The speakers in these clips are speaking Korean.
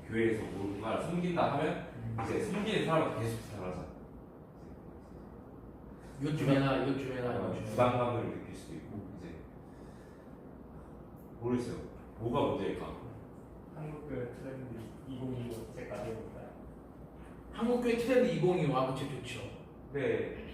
교회에서 뭔가를 숨긴다 하면 이제 숨기는 사람은 계속 살아서 이웃주매나 부담감을 느낄 수도 있고 이제 모르겠어요. 뭐가 문제일까? 한국교회 트렌드 2025 색깔이 볼까요? 한국교회 트렌드 2025 그쵸 좋죠. 근데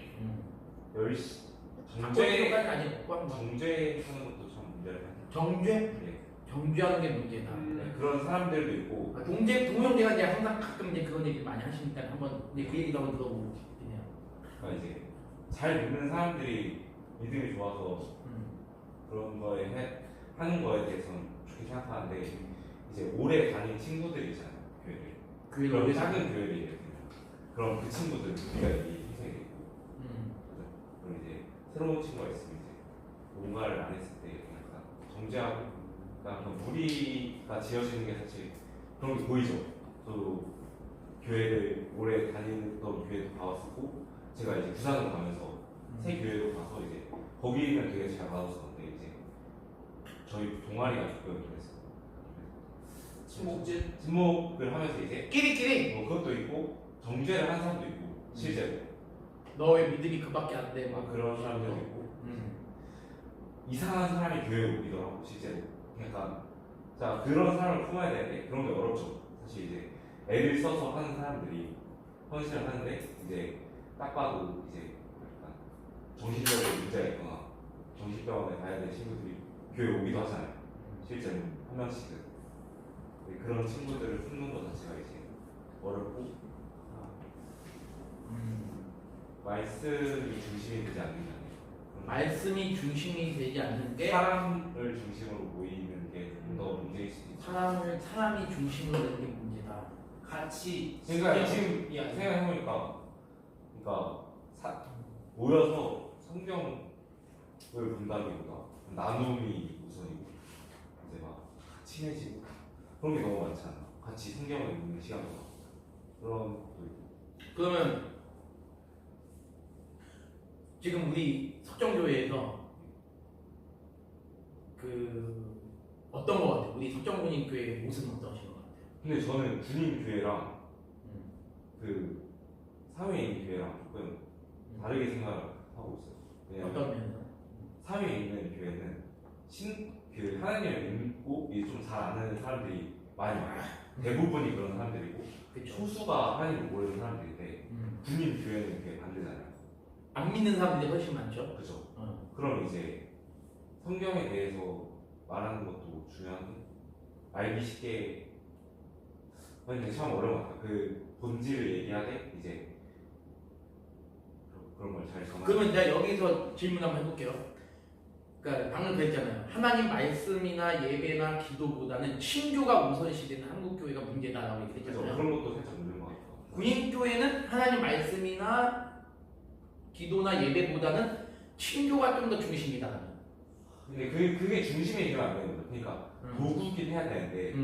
정죄까지 아니고 정죄하는 것도 참 문제를 해요. 정죄? 네. 정죄하는 게 문제다. 네, 그런 사람들도 있고 동형제가 이제 항상 가끔 이제 그런 얘기 많이 하시니까 한번 이제 그 얘기도 한번 들어보고 싶네요. 그러니까 이제 잘 믿는 사람들이 믿음이 좋아서 그런 거에 하는 거에 대해서는 좋게 생각하는데 이제 오래 다닌 친구들이 있잖아요. 교회를. 그런 작은 교회들이 그럼 그 친구들 우리가 이 희생이 있고 그럼 이제 새로운 친구가 있으면 이제 뭔가를 안 했을 때 약간 정죄하고 그러니까 무리가 지어지는 게 사실 그런 게 보이죠. 저도 교회를 오래 다니던 교회도 가봤었고 제가 이제 부산을 가면서 새 교회도 가서 이제 거기는 되게 잘 받았었는데 이제 저희 동아리가 조금 그랬어요. 친목을 하면서 이제 끼리끼리 뭐 그것도 있고 정죄를 한 사람도 있고 실제로 너의 믿음이 그밖에 안 돼. 막 그런 사람들도 있고 이상한 사람이 교회에 오기더라고 실제로. 그러니까 자 그런 사람을 품어야 되는데 그런 게 어렵죠. 사실 이제 애를 써서 하는 사람들이 헌신을 하는데 이제 딱 봐도 이제 약간 정신적으로 문제가 있거나 정신병원에 가야 될 친구들이 교회에 오기도 하잖아요. 실제로 한 명씩은. 그런 친구들을 품는 것 자체가 이제 어렵고 말씀이 중심이 되지 않는 게 말씀이 중심이 되지 않는 게 사람을 중심으로 모이는 게 더 문제일 수도 있어요. 사람이 중심으로 되는 게 문제다. 같이 그러니까 지금 생각해보니까 그러니까 모여서 성경을 본다기보다 나눔이 우선이고 이제 막 친해지고 그런 게 너무 많잖아. 같이 성경을 읽는 시간도 그런 것도 있고. 그러면 지금 우리 석정교회에서 그 어떤 거 같아요? 우리 석정군인 교회 모습은 어떠신 것 같아요? 근데 저는 군인 교회랑 그 사회인 교회랑 조금 다르게 생각하고 있어요. 왜냐면 어떤 면에서? 사회에 있는 교회는 그 하나님을 믿고 좀 잘 아는 사람들이 많이 와요. 대부분이 그런 사람들이고 그쵸. 소수가 하나님을 모르는 사람들인데 군인 교회는 그게 반대잖아요. 안 믿는 사람들이 훨씬 많죠. 그죠? 그럼 이제 성경에 대해서 말하는 것도 중요한데 알기 쉽게 근데 참 어려운 것 같아요. 그 본질을 얘기하되 이제 그런 걸 잘 전하는. 그러면 제가 여기서 질문 한번 해볼게요. 그러니까 방금 그랬잖아요. 하나님 말씀이나 예배나 기도보다는 친교가 우선시되는 한국교회가 문제다라고 그죠? 얘기했잖아요. 그런 것도 살짝 있는 것 같아요. 군인교회는 하나님 말씀이나 기도나 예배보다는 친교가 좀 더 중심이다. 근데 그게 중심이 되면 안 되는 거예요. 그러니까 도구긴 해야 되는데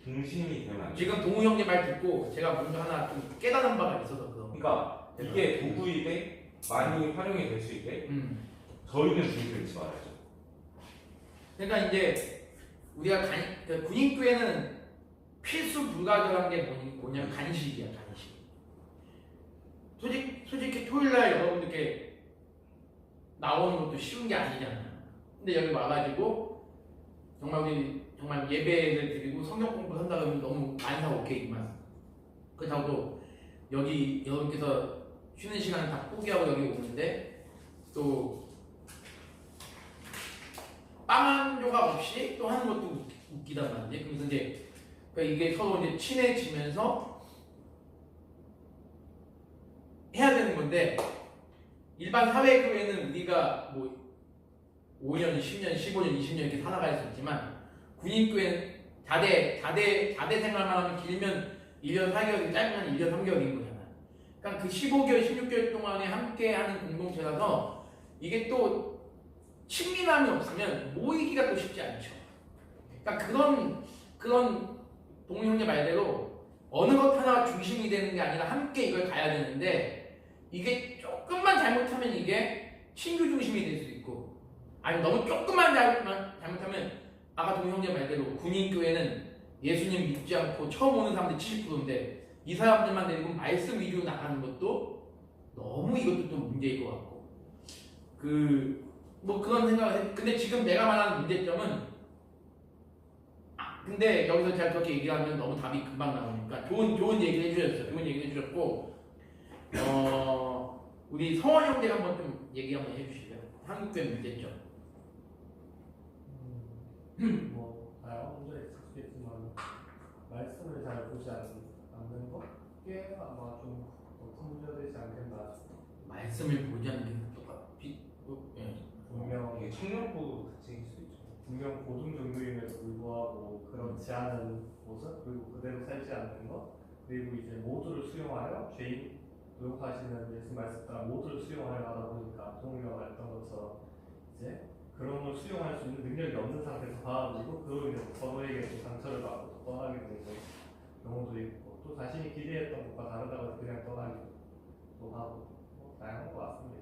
중심이 되면 안 돼요. 지금 동우 형님 말 듣고 제가 먼저 하나 좀 깨달은 바가 있어서 그러니까 이게 도구이되 많이 활용이 될 수 있게 저희는 중심을 잃지 말아야죠. 그러니까 이제 우리가 그러니까 군인교회는 필수 불가결한 게 뭐냐면 간식이야, 간식. 솔직히 토요일날 여러분들께 나오는 것도 쉬운 게 아니잖아요. 근데 여기 와가지고 정말 예배를 드리고 성경 공부를 한다 그러면 너무 많이 사고 오케이만. 그렇다고 여기 여러분께서 쉬는 시간을 다 포기하고 여기 오는데 또 빵 한 조각 없이 또 하는 것도 웃기단 말이지. 그래서 이제 그러니까 이게 서로 이제 친해지면서 해야 되는 건데 일반 사회교회는 우리가 뭐 5년, 10년, 15년, 20년 이렇게 살아갈 수 있지만 군인교회는 자대 생활만 하면 길면 1년 4개월, 짧으면 1년 3개월인 거잖아요. 그러니까 그 15개월, 16개월 동안에 함께하는 공동체라서 이게 또 친밀함이 없으면 모이기가 또 쉽지 않죠. 그러니까 그런 동우 형님 말대로 어느 것 하나가 중심이 되는 게 아니라 함께 이걸 가야 되는데 이게 조금만 잘못하면 이게 친교 중심이 될 수도 있고 아니면 너무 조금만 잘못하면 아까 동우 형님 말대로 군인교회는 예수님 믿지 않고 처음 오는 사람들이 70%인데 이 사람들만 데리고 말씀 위주로 나가는 것도 너무 이것도 좀 문제일 것 같고 뭐 그런 생각을 해. 근데 지금 내가 말하는 문제점은 근데 여기서 제가 그렇게 얘기하면 너무 답이 금방 나오니까 좋은 얘기를 해주셨어요. 좋은 얘기를 해주셨고 우리 성원 형제가 한번 좀 얘기 한번 해주실래요? 한국교회 문제점. 뭐 먼저 익숙했지만 말씀을 잘 보지 않는 것꽤 아마 좀 큰 문제가 되지 않겠나. 말씀을 보지 않는 게 분명 이게 청년부 특징일 수 있죠. 분명 고등 종교임에도 불구하고 그렇지 않은 모습 그리고 그대로 살지 않는 것 그리고 이제 모두를 수용하여 죄인 도역하시는 예수 말씀 따라 모두를 수용하여 하다 보니까 동우가 말했던 것처럼 이제 그런 걸 수용할 수 있는 능력이 없는 상태에서 받아들이고 그로 인해서 서로에게 또 상처를 받고 또 떠나게 되는 경우도 있고 또 자신이 기대했던 것과 다르다고 해서 그냥 떠나기도 하고 다양한 것 같습니다.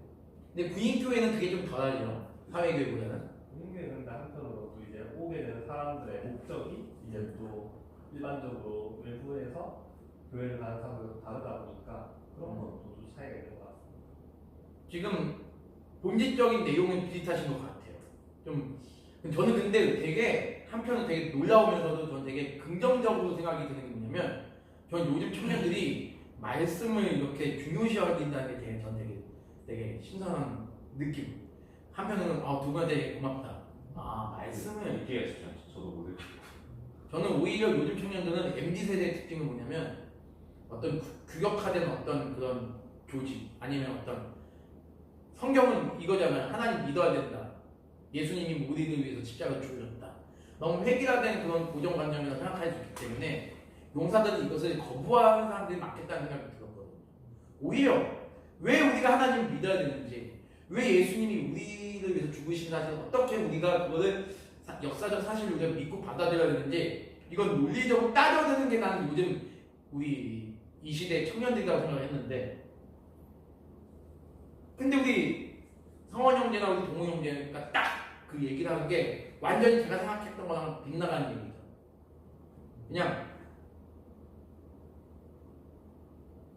근데 구인교회는 그게 좀 덜하죠. 사회교회보다는. 근데 한편으로 또 이제 오게 되는 사람들의 목적이 이제 또 일반적으로 외부에서 교회를 가는 사람들과 다르다 보니까 그런 것도 좀 차이가 있는 것 같습니다. 지금 본질적인 내용은 비슷하신 것 같아요. 저는 근데 되게 한편은 되게 놀라우면서도 저는 되게 긍정적으로 생각이 드는 게 뭐냐면 저는 요즘 청년들이 말씀을 이렇게 중요시하긴다는 게 저는 되게 신선한 느낌. 한편으로는 두 분한테 고맙다. 말씀을 읽기가 쉽지 않죠. 저도 못 읽고. 저는 오히려 요즘 청년들은 MZ세대의 특징은 뭐냐면 어떤 규격화된 어떤 그런 조직 아니면 어떤 성경은 이거잖아요. 하나님 믿어야 된다. 예수님이 우리를 위해서 십자가를 죽으셨다. 너무 획일화된 그런 고정관념이라고 생각할 수 있기 때문에 용사들은 이것을 거부하는 사람들이 많겠다는 생각이 들었거든요. 오히려 왜 우리가 하나님을 믿어야 되는지 왜 예수님이 우리를 위해서 죽으신 사실 어떻게 우리가 그거를 역사적 사실을 우리가 믿고 받아들여야 되는지 이건 논리적으로 따져드는 게 나는 요즘 우리 이 시대 청년들이라고 생각을 했는데 근데 우리 성원 형제나 우리 동호 형제가 딱 그 얘기를 하는 게 완전히 제가 생각했던 거랑 빗나가는 얘기죠. 그냥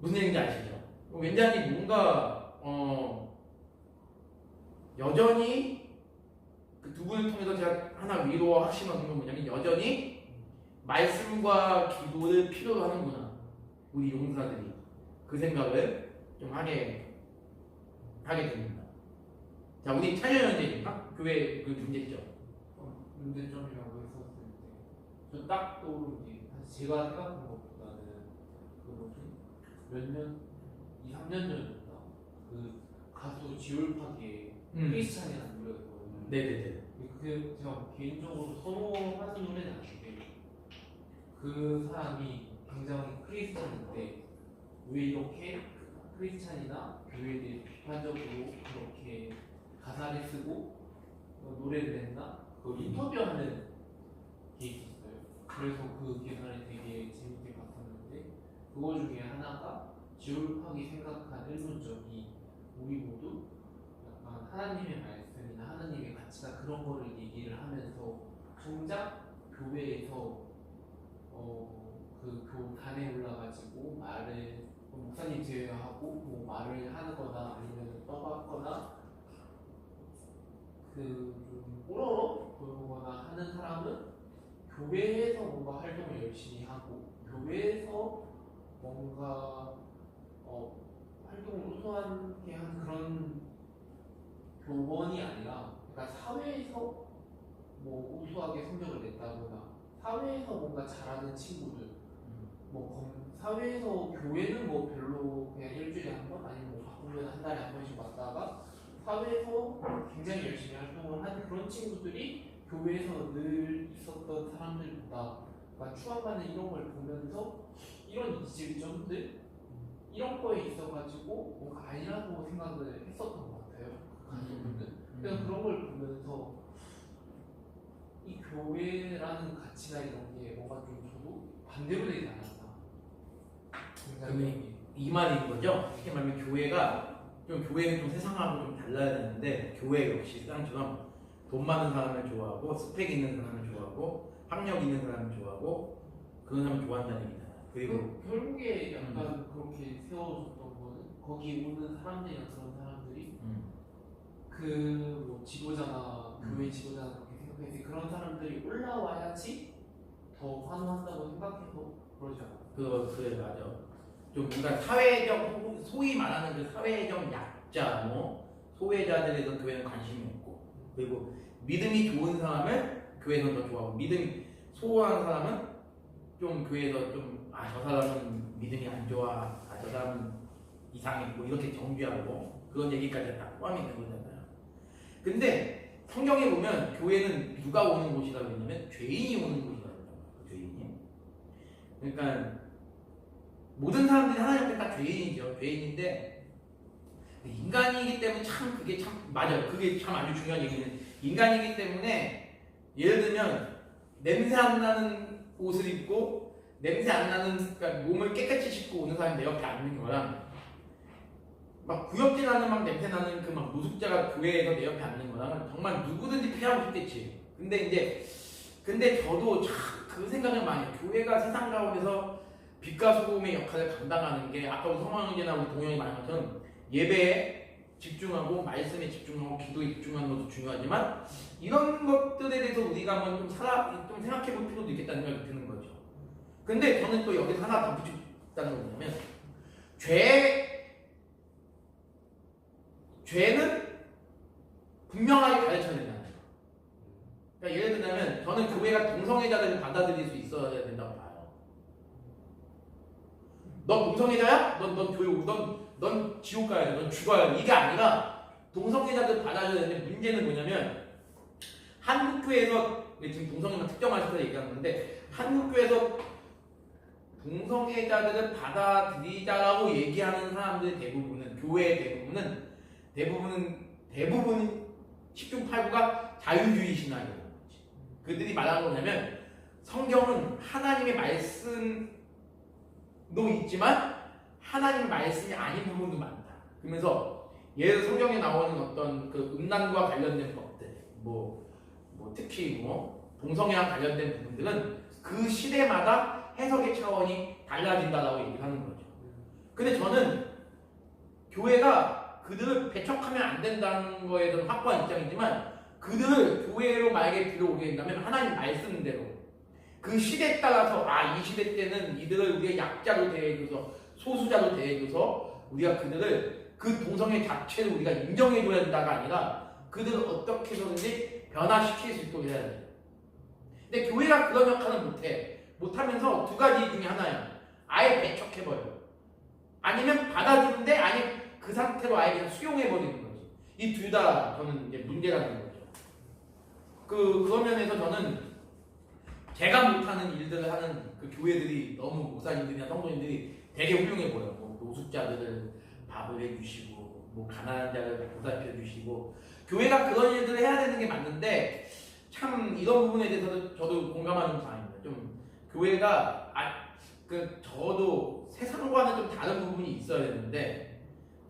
무슨 얘기인지 아시죠? 왠지 뭔가 여전히 그 두 분을 통해서 제가 하나 위로와 확신을 얻은 건 뭐냐면 여전히 말씀과 기도를 필요로 하는구나. 우리 용사들이 그 생각을 좀 하게 됩니다. 자, 우리 찬열 형제님과 교회 그 문제점. 문제점이라고 했었을 때, 저 딱 떠오른 게, 사실 제가 생각한 것보다는, 몇 년, 2, 3년 전이었나? 그 가수 지올파기의 크리스찬이라는 노래가 있거든요. 네네네. 그 제가 개인적으로 선호하는 노래는 아닌데, 그 사람이 굉장히 크리스찬인데, 왜 이렇게 크리스찬이나 교회에 대해 비판적으로 그렇게 가사를 쓰고 노래를 냈나? 그 인터뷰하는 게 있었어요. 그래서 그 기사를 되게 재밌게 봤었는데 그거 중에 하나가 지올팍이 생각한 1문점이 우리 모두 약간 하나님의 말씀이나 하나님의 가치나 그런 거를 얘기를 하면서 정작 교회에서 그 교단에 올라가지고 말을 목사님 제외하고 뭐 말을 하거나 아니면 떠받거나 좀 꼬러러 보거나 하는 사람은 교회에서 뭔가 활동을 열심히 하고 교회에서 뭔가 활동을 우수하게 한 그런 교원이 아니라 그러니까 사회에서 뭐 우수하게 성적을 냈다거나 사회에서 뭔가 잘하는 친구들 사회에서 교회는 뭐 별로 그냥 일주일에 한 번 아니면 뭐 바꾸면 한 달에 한 번씩 왔다가 사회에서 굉장히 열심히 활동을 하는 그런 친구들이 교회에서 늘 있었던 사람들보다 그러니까 추앙받는 이런 걸 보면서 이런 이질점들 이런 거에 있어가지고 뭔가 아니라고 생각을 했었던 것 같아요. 가족분들. 그래서 그런 걸 보면서 이 교회라는 가치나 이런 게 뭔가 좀 저도 반대로 되지 않았나. 그러면 이 말인 거죠? 쉽게 말하면 교회는 좀 세상하고 좀 달라야 되는데 교회 역시 세상처럼 돈 많은 사람을 좋아하고 스펙 있는 사람을 좋아하고 학력 있는 사람을 좋아하고 그런 사람 좋아한다는 얘기잖아. 그리고 결국에 약간 그렇게 세워줬던 거는 거기 오는 사람들이나 그런 사람들이 그 뭐 지도자나 교회 지도자나 그렇게 생각해서 그런 사람들이 올라와야지 더 환호한다고 생각해서 그러지 않아. 그래 맞아. 좀 뭔가 사회적 소위 말하는 그 사회적 약자 뭐 소외자들에 대해서 교회는 관심이 없고 그리고 믿음이 좋은 사람을 교회에서 더 좋아하고 믿음이 소홀한 사람은 좀 교회에서 좀 저 사람은 믿음이 안 좋아 저 사람은 이상해 뭐 이렇게 정죄하고 그런 얘기까지 다 포함이 된 거잖아요. 근데 성경에 보면 교회는 누가 오는 곳이라고 했냐면 죄인이 오는 곳이라고 했단 말이에요. 죄인이. 그러니까 모든 사람들이 하나님 앞에 다 죄인이죠. 죄인인데 인간이기 때문에 참 그게 참 맞아요. 그게 참 아주 중요한 얘기는 인간이기 때문에 예를 들면 냄새 안 나는 옷을 입고 냄새 안 나는 그러니까 몸을 깨끗이 씻고 오는 사람이 내 옆에 앉는 거랑 막 구역질 나는 막 냄새 나는 그 막 노숙자가 교회에서 내 옆에 앉는 거랑 정말 누구든지 피하고 싶겠지. 근데 저도 참 그 생각을 많이 해요. 교회가 세상 가운데서 빛과 소금의 역할을 감당하는 게 아까 우리 성황형제나 우리 동영이 말한 것처럼 예배에 집중하고 말씀에 집중하고 기도에 집중하는 것도 중요하지만 이런 것들에 대해서 우리가 한번 좀 생각해 볼 필요도 있겠다는 생각이 드는 거죠. 근데 저는 또 여기서 하나 덧붙이고 싶다는 건 뭐냐면 죄는 분명하게 가르쳐야 된다는 거예요. 그러니까 예를 들면 저는 교회가 동성애자들을 받아들일 수 있어야 된다고 봐요. 넌 동성애자야? 넌 지옥 가야 돼. 넌 죽어야 돼. 이게 아니라 동성애자들 받아줘야 되는데 문제는 뭐냐면 한국교회에서 지금 동성애만 특정하셔서 얘기하는 건데 한국교회에서 동성애자들을 받아들이자라고 얘기하는 사람들의 대부분은 교회의 대부분은 10중 8구가 자유주의 신앙이에요. 그들이 말하는 거냐면 성경은 하나님의 말씀도 있지만 하나님의 말씀이 아닌 부분도 많다. 그러면서 예를 들어 성경에 나오는 어떤 그 음란과 관련된 법들, 특히 동성애와 관련된 부분들은 그 시대마다 해석의 차원이 달라진다라고 얘기하는 거죠. 근데 저는 교회가 그들을 배척하면 안 된다는 거에 대한 확고한 입장이지만 그들을 교회로 만약에 들어오게 된다면 하나님 말씀대로 그 시대에 따라서 이 시대 때는 이들을 우리의 약자로 대해줘서 소수자로 대해줘서 우리가 그들을 그 동성애 자체를 우리가 인정해줘야 된다가 아니라 그들을 어떻게 해서든지 변화시킬 수 있도록 해야 돼요. 근데 교회가 그런 역할은 못하면서 두 가지 중에 하나야. 아예 배척해버려. 아니면 받아주는데 아니 그 상태로 아예 그냥 수용해버리는 거지. 이 둘 다 저는 이제 문제라는 거죠. 그런 면에서 저는 제가 못하는 일들을 하는 그 교회들이 너무 목사님들이나 성도님들이 되게 훌륭해 보여요. 노숙자들을 밥을 해주시고 가난한 자를 보살펴 주시고 교회가 그런 일들을 해야 되는 게 맞는데 참 이런 부분에 대해서도 저도 공감하는 바입니다. 좀 교회가 저도 세상과는 좀 다른 부분이 있어야 되는데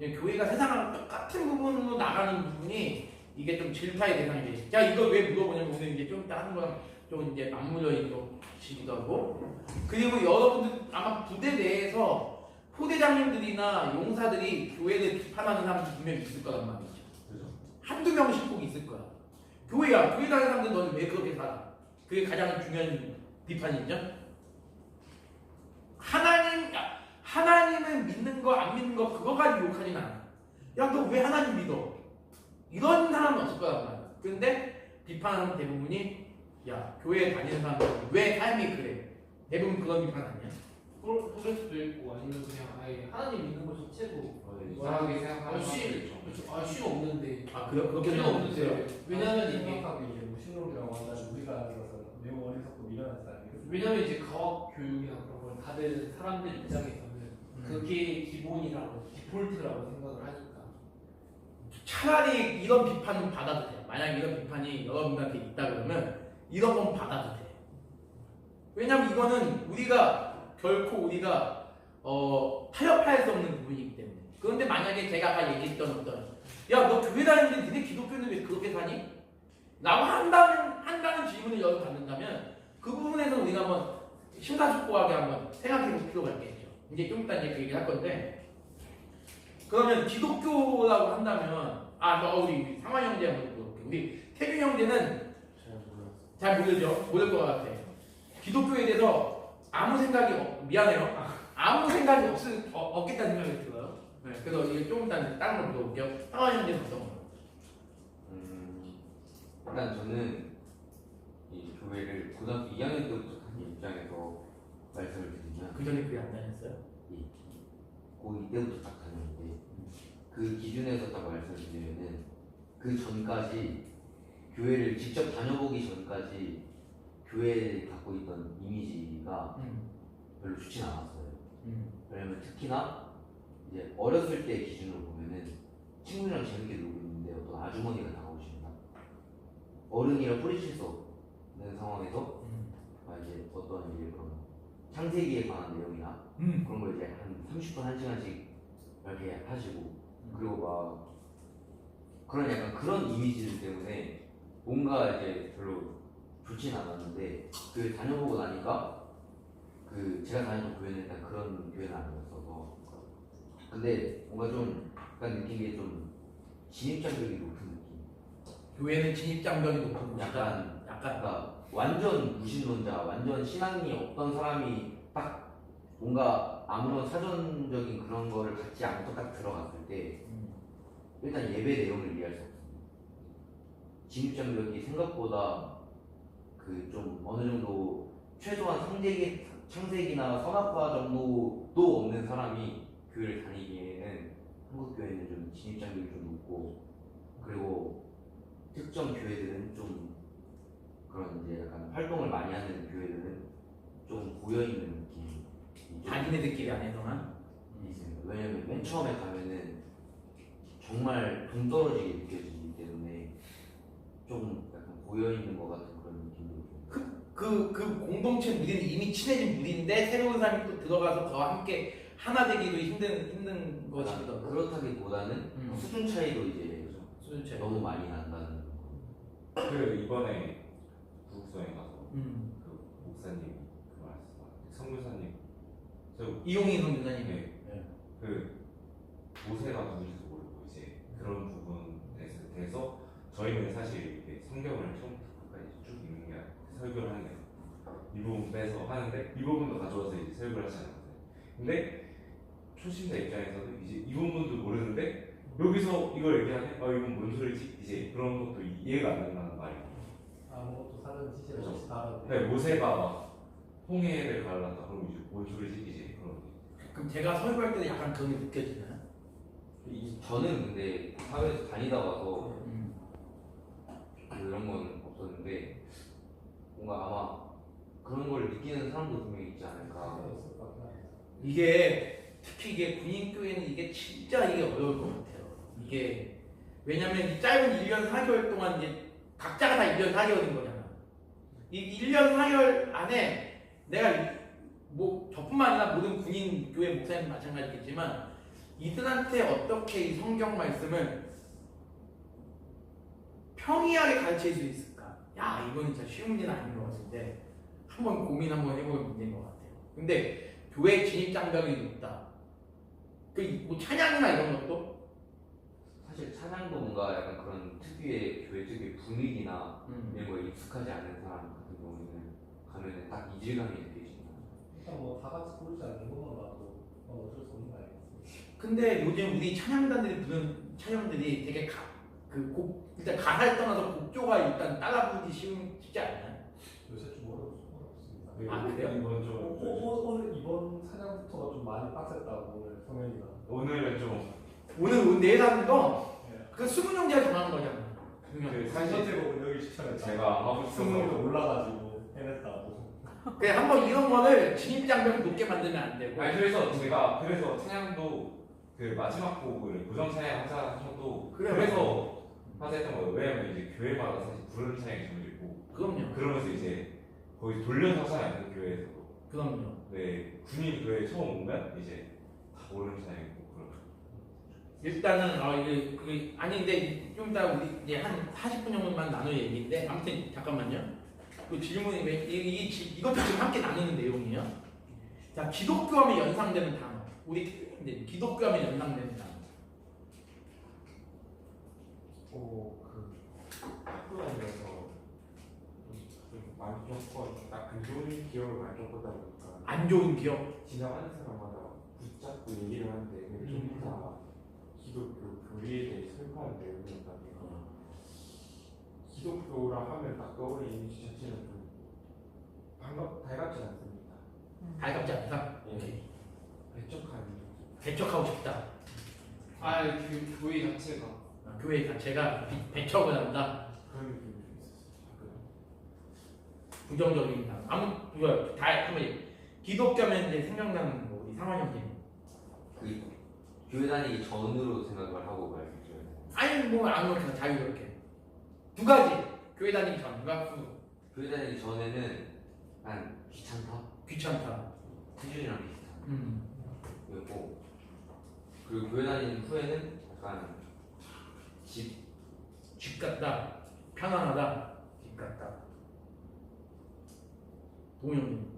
교회가 세상하고 똑같은 부분으로 나가는 부분이 이게 좀 질타의 대상이 되죠. 자, 이거 왜 물어보냐면 오늘 이제 좀 다른 거랑 좀 이제 맞물려 있는 것이기도 하고 그리고 여러분들 아마 부대 내에서 포대장님들이나 용사들이 교회를 비판하는 사람들 분명히 있을 거란 말이죠. 그죠? 한두 명씩 꼭 있을 거야. 교회 다니는 사람들 너는 왜 그렇게 살아? 그게 가장 중요한 비판이죠. 하나님을 믿는 거 안 믿는 거 그거 가지고 욕하진 않아. 야, 너 왜 하나님 믿어? 이런 사람은 없을 거란 말이야. 근데 비판하는 대부분이 야, 교회 다니는 사람들은 왜 삶이 그래? 대부분 그런 비판 아니야? 그럴 수도 있고 아니면 그냥 아예 하나님 믿는 것 자체도 이상하게 생각하는 사람도 있죠. 씨 없는데 그렇게 필요 생각하세요? 없는데 왜냐면 이게 생각하기 이제 무신론이라고 한다면 우리가 아는 것은 매우 어리석고 미련한 사람이에요. 왜냐면 이제 과학 교육이나 그런 걸 받은 사람들 입장에서는 그게 기본이라고 디폴트라고 생각을 하니까 차라리 이런 비판은 받아도 돼요. 만약 이런 비판이 여러분들한테 있다 그러면 이런 건 받아도 돼요. 왜냐면 이거는 결코 우리가 타협할 수 없는 부분이기 때문에. 그런데 만약에 제가 아까 얘기했던 야, 너 교회 다니는데 니네 기독교는 왜 그렇게 사니? 라고 한다는 질문을 여러분 받는다면 그 부분에서 우리가 한번 심사숙고하게 한번 생각해 볼 필요가 있겠죠. 이제 좀 이따 이제 그 얘기를 할 건데 그러면 기독교라고 한다면 우리 상환 형제 한번 물어볼게요. 우리 태균 형제는 잘 몰랐어요. 잘 모르죠? 모를 것 같아. 기독교에 대해서 아무 생각이 미안해요. 아무 생각이 없겠다는 생각이 들어요. 네, 그래서 이게 조금 이따 다른 걸 물어볼게요. 상환 형제는 어떤 거예요? 일단 저는 이 교회를 고등학교 2학년 때부터 다닌 입장에서 말씀을 드리면 그 전에 그게 안 다녔어요? 고2 때부터 딱 다녔는데 그 기준에서 딱 말씀을 드리면은 그 전까지 교회를 직접 다녀보기 전까지 교회에 갖고 있던 이미지가 별로 좋진 않았어요. 왜냐면 특히나 이제 어렸을 때 기준으로 보면은 친구들이랑 재밌게 놀고 있는데 어떤 아주머니가 다가오신다. 어른이랑 뿌리칠 수 없는 상황에서 이제 어떤 이제 그런 창세기에 관한 내용이나 그런 걸 이제 한 30분 1시간씩 이렇게 하시고 그리고 막 그런 약간 그런 이미지들 때문에 뭔가 이제 별로 좋진 않았는데 그 다녀보고 나니까 그 제가 다녔던 교회는 일단 그런 교회는 아니었어서 근데 뭔가 좀 약간 느낀 게 좀 진입장벽이 높은 느낌. 교회는 진입장벽이 높은 곳이다. 약간 약간 그러니까 완전 무신론자, 완전 신앙이 없던 사람이 딱 뭔가 아무런 사전적인 그런 거를 갖지 않고 딱 들어갔을 때 일단 예배 내용을 이해할 수 없습니다. 진입장벽이 생각보다 그 좀 어느 정도 최소한 창세기나 선악과 정도도 없는 사람이 교회를 다니기에는 한국 교회는 좀 진입장벽이 좀 높고 그리고 특정 교회들은 좀 그런 이제 약간 활동을 많이 하는 교회들은 좀 고여있는 느낌이 자기네들끼리 안에서만 있습니다. 왜냐면 맨 처음에 가면은 정말 동떨어지게 느껴지기 때문에 좀 약간 고여있는 것 같은 그런 느낌도 좀 그 공동체 무리는 이미 친해진 무리인데 새로운 사람이 또 들어가서 더 함께 하나 되기도 힘든 것이거든. 그렇다기보다는 수준 차이도 이제 수준 차이. 너무 많이 난다는 거. 그 이번에 구국소에 가서 그 목사님 그 말씀 성교사님 이용희 선교사님. 그 모세가 누군지도 모르고 이제 그런 부분에 대해서 저희는 사실 이렇게 성경을 처음부터 끝까지 쭉 읽는 게 아니고 설교를 하는 게 아니고 이 부분 빼서 하는데 이 부분도 가져와서 이제 설교를 하지 않았어요. 근데 초심자 입장에서는 이제 이 부분도 모르는데 여기서 이걸 얘기하네? 이건 뭔 소리지? 이제 그런 것도 이해가 안 된다는 말이에요. 아무것도 사전 지시를 그렇죠. 없이 다른데. 네, 모세가 막 홍해를 갈랐다 그러면 이제 뭔 소리지? 이제 그런 그럼 제가 설교할 때도 약간 그런 게 느껴지나요? 저는 근데 사회에서 다니다 와서 그런 건 없었는데 뭔가 아마 그런 걸 느끼는 사람도 분명히 있지 않을까. 이게 특히 이게 군인교회는 이게 진짜 이게 어려울 것 같아요. 이게 왜냐면 이 짧은 1년 4개월 동안 이제 각자가 다 1년 4개월인 거잖아. 이 1년 4개월 안에 내가 뭐 저뿐만 아니라 모든 군인 교회 목사님 마찬가지겠지만 이들한테 어떻게 이 성경 말씀을 평이하게 가르칠 수 있을까? 야, 이건 진짜 쉬운 문제는 아닌 것 같은데 한번 고민 한번 해볼 문제인 것 같아요. 근데 교회 진입 장벽이 높다. 뭐 찬양이나 이런 것도 사실 찬양도 뭔가 약간 그런 특유의 교회 특유의 분위기나 이런 거에 익숙하지 않은 사람 같은 경우에는 가면은 딱 이질감이 느껴진다. 일단 뭐 다 같이 부르지 않는 것만 봐도 어쩔 수 없는 거 아니겠습니까? 근데 요즘 우리 찬양단들이 부르는 찬양들이 되게 일단 가사를 떠나서 곡조가 일단 따라 부르기 쉽지 않나요? 요새 좀 어렵습니다. 그래요? 이번 좀 오늘 이번 사장부터가 좀 많이 빡셌다고 오늘 성현이가. 오늘은 좀 오늘 내일 하는 거 그 수문 형제가 정하는 거잖아. 그 사실 사실 제목은 여기 추천했다. 제가 하고 싶어서 승문이도 올라가지고 해냈다고. 그래 한번 이런 거를 진입 장벽을 높게 만들면 안 되고. 아니 그래서 제가 찬양도 그 마지막 곡을 고정 찬양 하자 하셔도 그래요. 그래서 하자 했던 거예요. 왜냐면 이제 교회마다 사실 부르는 찬양이 정해져 있고 그럼요. 그러면서 이제 거의 돌려서 하잖아요. 그 교회에서도. 그럼요. 네, 군인 교회 처음 오면 이제 다 모르는 찬양이고 그런. 일단은 아니 근데 좀 이따 우리 이제 한 40분 정도만 나눌 얘기인데 아무튼 잠깐만요. 그 질문이 왜 이것도 지금 함께 나누는 내용이에요. 자, 기독교하면 연상되는 단어. 우리 근데 기독교하면 연상되는 단어. 그 학교 다니면서 좀 많이 겪고 딱안 좋은 기억을 많이 겪었다 보니까 안 좋은 기억. 지나가는 사람마다 붙잡고 얘기를 하는데 그게 전부 다 기독교 교리에 대해 설파하는 내용이었다 보니까 기독교라 하면 딱 떠오르는 이미지 자체는 좀 달갑지 않습니다. 달갑지 않다. 예. 배척하는 배척하고 싶다. 그 교회 자체가 교회 자체가 배척을 한다. 그런 느낌이 좀 있었어요. 부정적인 단어. 한번 기독교면 이제 생각나는 뭐 우리 상환 형님. 그 교회 다니기 전으로 생각을 하고 말했죠. 아니 뭐 아무렇게나 자유롭게. 두 가지. 교회 다니기 전과 후. 교회 다니기 전에는 난 귀찮다. 희준이랑 비슷한. 그리고 교회 다니는 후에는 약간 집 같다. 편안하다. 집 같다. 동영님.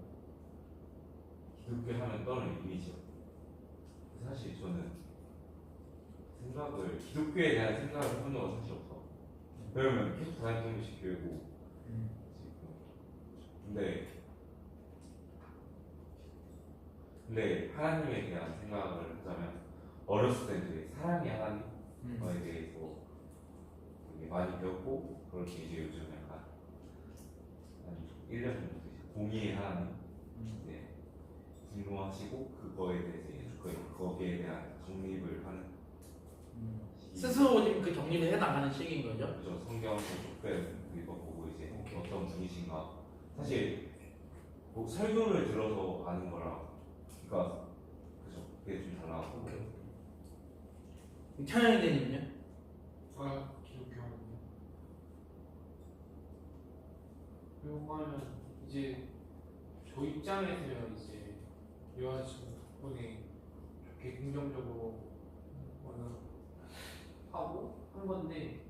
기독교 하면 떠오르는 이미지요. 사실 저는 기독교에 대한 생각을 해본 적은 사실 없어. 왜냐면 계속 다니는 것이 교회고. 근데 하나님에 대한 생각을 하자면 어렸을 때 이제 사랑의 하나님에 대해서 되게 많이 배웠고, 그렇게 이제 요즘 약간 한 1년 정도 되죠. 공의의 하나님 이제 분노하시고 그거에 대해서 이제 거기에 대한 정립을 하는 스스로 지금 그 정리를 해나가는 시기인 거죠. 그죠. 성경을 쭉 읽어보고 이제 오케이. 어떤 분이신가. 사실 뭐 설교를 들어서 아는 거랑 그러니까 그죠. 그게 좀 달라고. 찬양이 되는요? 기독교하는요. 그리고 하면 이제 저 입장에서요, 이제 여자친구 덕분에 좋게 긍정적으로 하고 한 건데,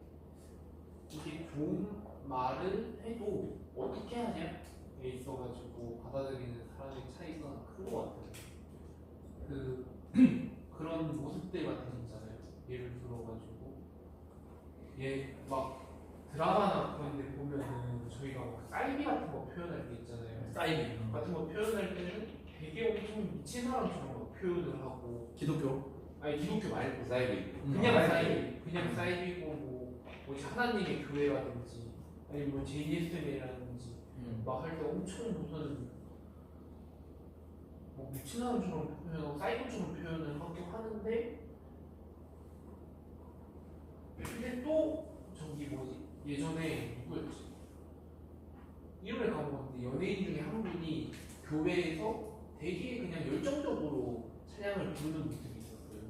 이게 좋은 말을 해도 어떻게 하냐에 있어가지고 받아들이는 사람의 차이가 큰 것 같아요. 그런 모습들 같은 거 있잖아요. 예를 들어가지고 막 드라마나 그런 데 보면은 저희가 막 사이비 같은 거 표현할 때 있잖아요. 사이비 같은 거 표현할 때는 되게 엄청 미친 사람처럼 막 표현을 하고, 기독교. 아니 기독교 말고 사이비. 그냥 사이비고 뭐 하나님의 교회라든지 아니면 뭐 JSM이라든지 막 할 때 엄청 무슨 뭐 미친 사람처럼 표현하고 사이코처럼 표현을 하기도 하는데, 근데 또 저기 예전에 누구였지? 이름을 까먹었는데 연예인 중에 한 분이 교회에서 되게 그냥 열정적으로 찬양을 부르는 모습이 있었어요.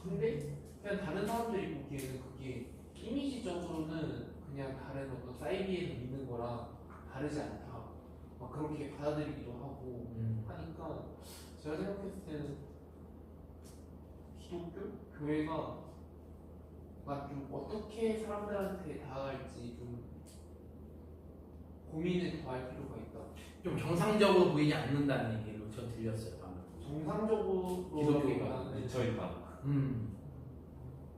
근데 그냥 다른 사람들이 보기에는 그게 이미지적으로는 그냥 다른 어떤 사이비에서 믿는 거랑 다르지 않다, 막 그렇게 받아들이기도 하고 하니까, 제가 생각했을 때는 기독교? 교회가 좀 어떻게 사람들한테 다가갈지 좀 고민을 더 할 필요가 있다. 좀 정상적으로 보이지 않는다는 얘기로 저 들렸어요 방금. 정상적으로 기독교가 미쳐있다.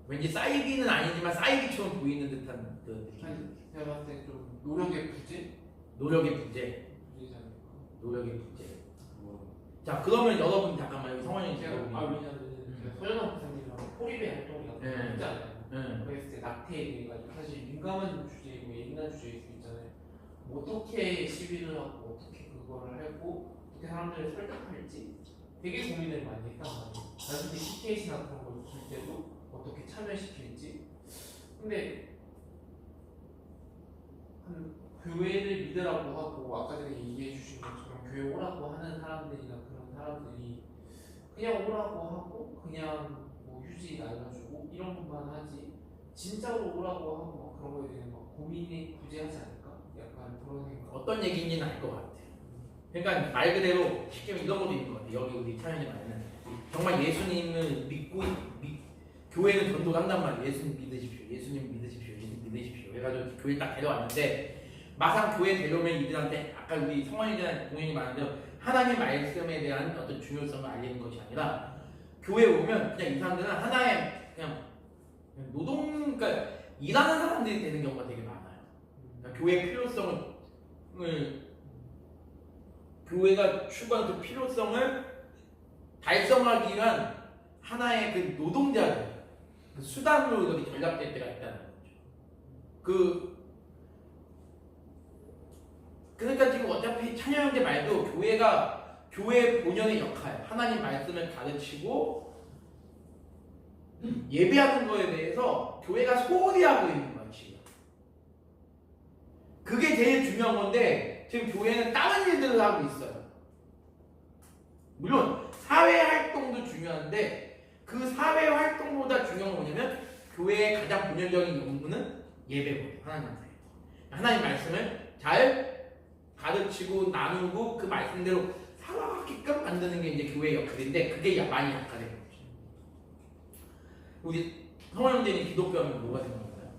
왠지 사이비는 아니지만 사이비처럼 보이는 듯한 그 느낌. 제가 봤을 때 좀 노력의 부재? 노력의 부재. 부재지 않을까? 노력의 부재. 자, 그러면 여러분 잠깐만 여기 성원이 제가 왜냐면 제가 서현아 목사님이랑 포리베 활동이라고 네. 했잖아요. 그랬을 때 낙태에 대해 가지고 사실 민감한 주제이고 예민한 주제일 수 있잖아요. 뭐 어떻게 시위를 하고 어떻게 그거를 하고 어떻게 사람들을 설득할지 되게 고민을 많이 했단 말이에요. 나중에 CKC나 그런 걸 줄 때도 어떻게 참여시킬지. 근데 교회를 믿으라고 하고 아까 전에 얘기해 주신 것처럼 교회 오라고 하는 사람들이나 그런 사람들이 그냥 오라고 하고 그냥 뭐 휴지 날려주고 이런 것만 하지 진짜로 오라고 하고 막 그런 거에 대해 막 고민이 부재하지 않을까? 약간 그런 생각. 어떤 얘기인지는 알 것 같아요. 그러니까 말 그대로 쉽게 이런 것도 있는 것 같아요. 여기 우리 차연이 말에는 정말 예수님을 믿고 교회는 전도를 한단 말이에요. 예수님 믿으십시오. 예수님 믿으십시오. 예수님 믿으십시오. 해가지고 교회 딱 데려왔는데 막상 교회 데려오면 이들한테 아까 우리 성원에 대한 공연이 많은데요. 하나님 말씀에 대한 어떤 중요성을 알리는 것이 아니라 교회에 오면 그냥 이 사람들은 하나의 그냥 노동, 그러니까 일하는 사람들이 되는 경우가 되게 많아요. 그러니까 교회의 필요성을 교회가 추구하는 그 필요성을 달성하기 위한 하나의 그 노동자들, 그 수단으로 이렇게 전락될 때가 있다는 거죠. 그러니까 지금 어차피 찬양형제 말도 교회가 교회의 본연의 역할, 하나님 말씀을 가르치고 예배하는 거에 대해서 교회가 소홀히 하고 있는 거야 지금. 그게 제일 중요한 건데 지금 교회는 다른 일들을 하고 있어요. 물론 사회 활동도 중요한데 그 사회 활동보다 중요한 건 뭐냐면 교회의 가장 본연적인 업무는 예배거든요. 하나님 말씀을 잘 가르치고 나누고 그 말씀대로 살아가게끔 만드는 게 이제 교회의 역할인데 그게 많이 약화된 거죠. 우리 성원 형제는 기독교하면 뭐가 생각나요?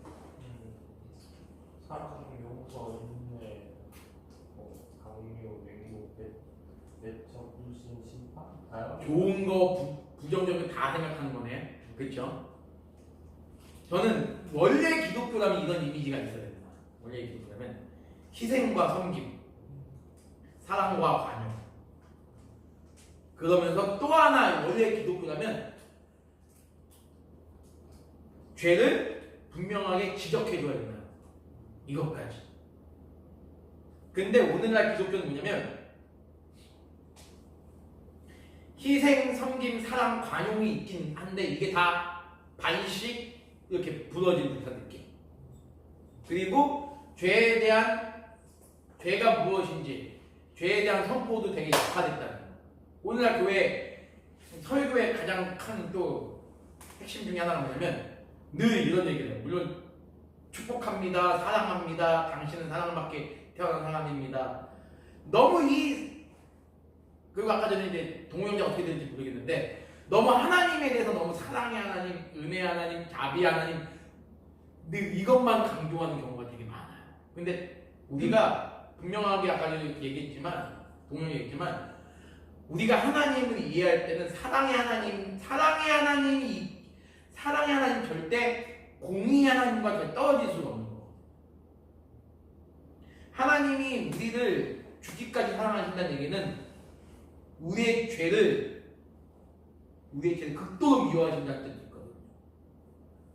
사랑, 용서, 인내, 강요, 맹목, 내적, 불신, 심판, 다양한 좋은 거 부정적인 다 생각하는 거네. 그렇죠? 저는 원래 기독교라면 이런 이미지가 있어야 된다. 원래 기독교라면 희생과 섬김, 사랑과 관용. 그러면서 또 하나 원래 기독교라면 죄를 분명하게 지적해줘야 된다. 이것까지. 근데 오늘날 기독교는 뭐냐면 희생, 섬김, 사랑, 관용이 있긴 한데 이게 다 반씩 이렇게 부러진 듯한 느낌. 그리고 죄에 대한 죄가 무엇인지 죄에 대한 선포도 되게 약화됐다는 거예요. 오늘날 교회 설교의 가장 큰 또 핵심 중에 하나가 뭐냐면 늘 이런 얘기를 해요. 물론 축복합니다, 사랑합니다, 당신은 사랑받게 태어난 사람입니다. 너무 그리고 아까 전에 이제 동영자 어떻게 되는지 모르겠는데 너무 하나님에 대해서 너무 사랑의 하나님, 은혜의 하나님, 자비 하나님 늘 이것만 강조하는 경우가 되게 많아요. 근데 우리가 분명하게 아까 전에 얘기했지만 동영이 얘기했지만 우리가 하나님을 이해할 때는 사랑의 하나님 절대 공의 하나님과 절대 떨어질 수가 없는 거. 하나님이 우리를 죽기까지 사랑하신다는 얘기는 우리의 죄를 극도로 미워하신다는 뜻이 있거든요.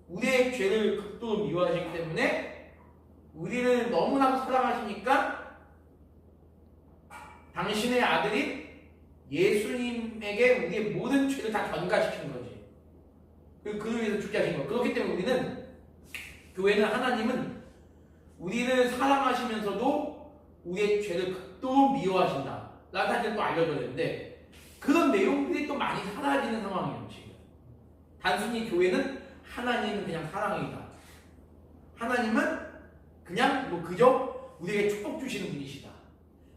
우리의 죄를 극도로 미워하시기 때문에 우리를 너무나도 사랑하시니까 당신의 아들인 예수님에게 우리의 모든 죄를 다 전가시킨 거지. 그를 위해서 죽게 하신 거. 그렇기 때문에 우리는 교회는 하나님은 우리를 사랑하시면서도 우리의 죄를 극도로 미워하신다 라는 사실을 또 알려줘야 되는데 그런 내용들이 또 많이 사라지는 상황이에요 지금. 단순히 교회는 하나님은 그냥 사랑이다. 하나님은 그냥 뭐 그저 우리에게 축복 주시는 분이시다.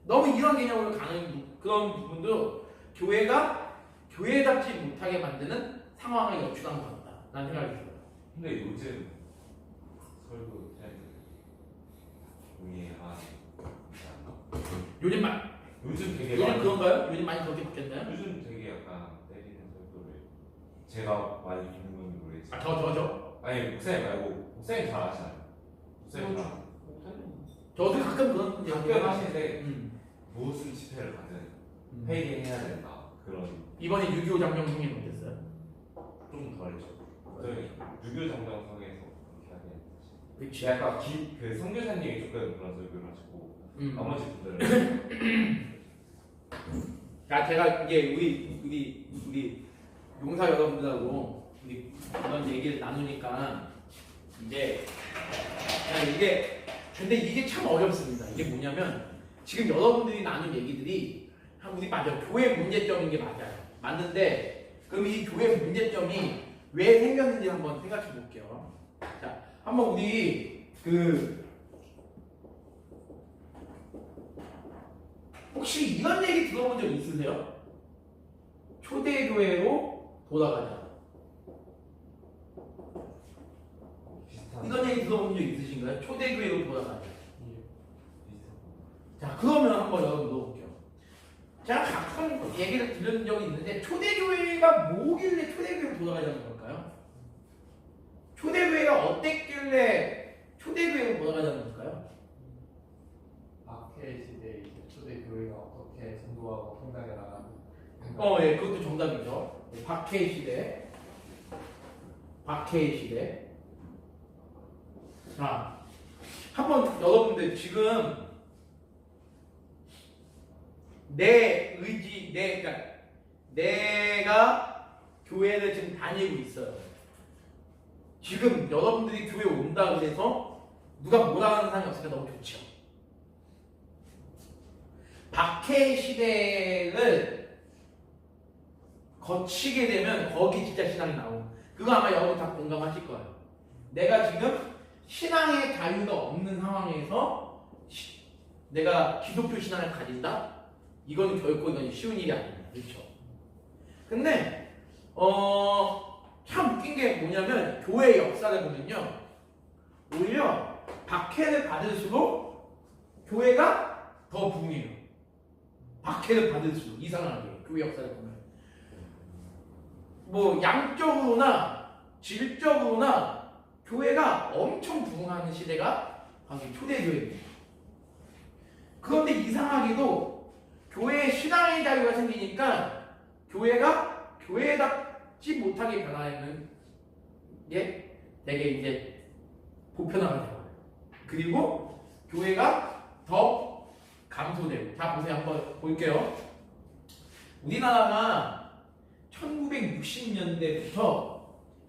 너무 이런 개념으로 가는 그런 부분도 교회가 교회답지 못하게 만드는 상황을 연출한 것 같다 라는 생각이 들어요. 근데 요즘 설교 요즘 되게 요즘 많이 그런가요? 요즘 많이 그렇게 바뀌었나요? 요즘 되게 약간 때리는 설교를 제가 많이 듣는 건 모르겠지만 저 아니 목사님 말고 목사님 잘 아시나요? 목사님 잘 저도 가끔 그런 가끔 하시는데 음. 무슨 집회를 가든 회개해야 된다 그런 이번에 6.25 장병 승인 어땠어요? 좀 덜죠. 저희 유교 정정성에서 그렇게 하긴 그치. 약간 그 선교사님이 조금 그런 설교를 하시고 나머지 분들은 자 제가 이제 우리 용사 여러분들하고 우리 그런 얘기를 나누니까 이제 근데 이게 참 어렵습니다. 이게 뭐냐면 지금 여러분들이 나눈 얘기들이 우리 맞아요. 교회 문제점인 게 맞아요. 맞는데 그럼 이 교회 문제점이 왜 생겼는지 한번 생각해 볼게요. 자, 한번 우리 혹시 이런 얘기 들어본 적 있으세요? 초대교회로 돌아가자. 비슷한 이런 얘기 들어본 적 있으신가요? 초대교회로 돌아가자. 자, 그러면 한번 여러분 넣어볼게요. 제가 가끔 얘기를 들은 적이 있는데 초대교회가 뭐길래 초대교회로 돌아가자는 걸까요? 초대교회가 어땠길래 초대교회로 돌아가자는 걸까요? 박해 시대에 이제 초대 교회가 어떻게 전도하고 성장해 나가는 예, 그것도 정답이죠. 박해 시대. 박해 시대. 자, 한번 여러분들 지금 내 의지, 그러니까 내가 교회를 지금 다니고 있어요. 지금 여러분들이 교회 온다 그래서 누가 뭐라 하는 사람이 없으니까 너무 좋죠. 박해 시대를 거치게 되면 거기 진짜 신앙이 나오고 그거 아마 여러분 다 공감하실 거예요. 내가 지금 신앙의 자유가 없는 상황에서 내가 기독교 신앙을 가진다? 이건 결코 이건 쉬운 일이 아닙니다. 그렇죠? 근데 참 웃긴 게 뭐냐면 교회 역사를 보면요 오히려 박해를 받을수록 교회가 더 붕해요. 박해를 받을수록 이상하게 교회 역사를 보면 뭐 양적으로나 질적으로나 교회가 엄청 부흥하는 시대가 바로 초대교회입니다. 그런데 이상하게도 교회에 신앙의 자유가 생기니까 교회가 교회답지 못하게 변하는 게 되게 이제 보편화가 되어요. 그리고 교회가 더 감소되고. 자, 보세요. 한번 볼게요. 우리나라가 1960년대부터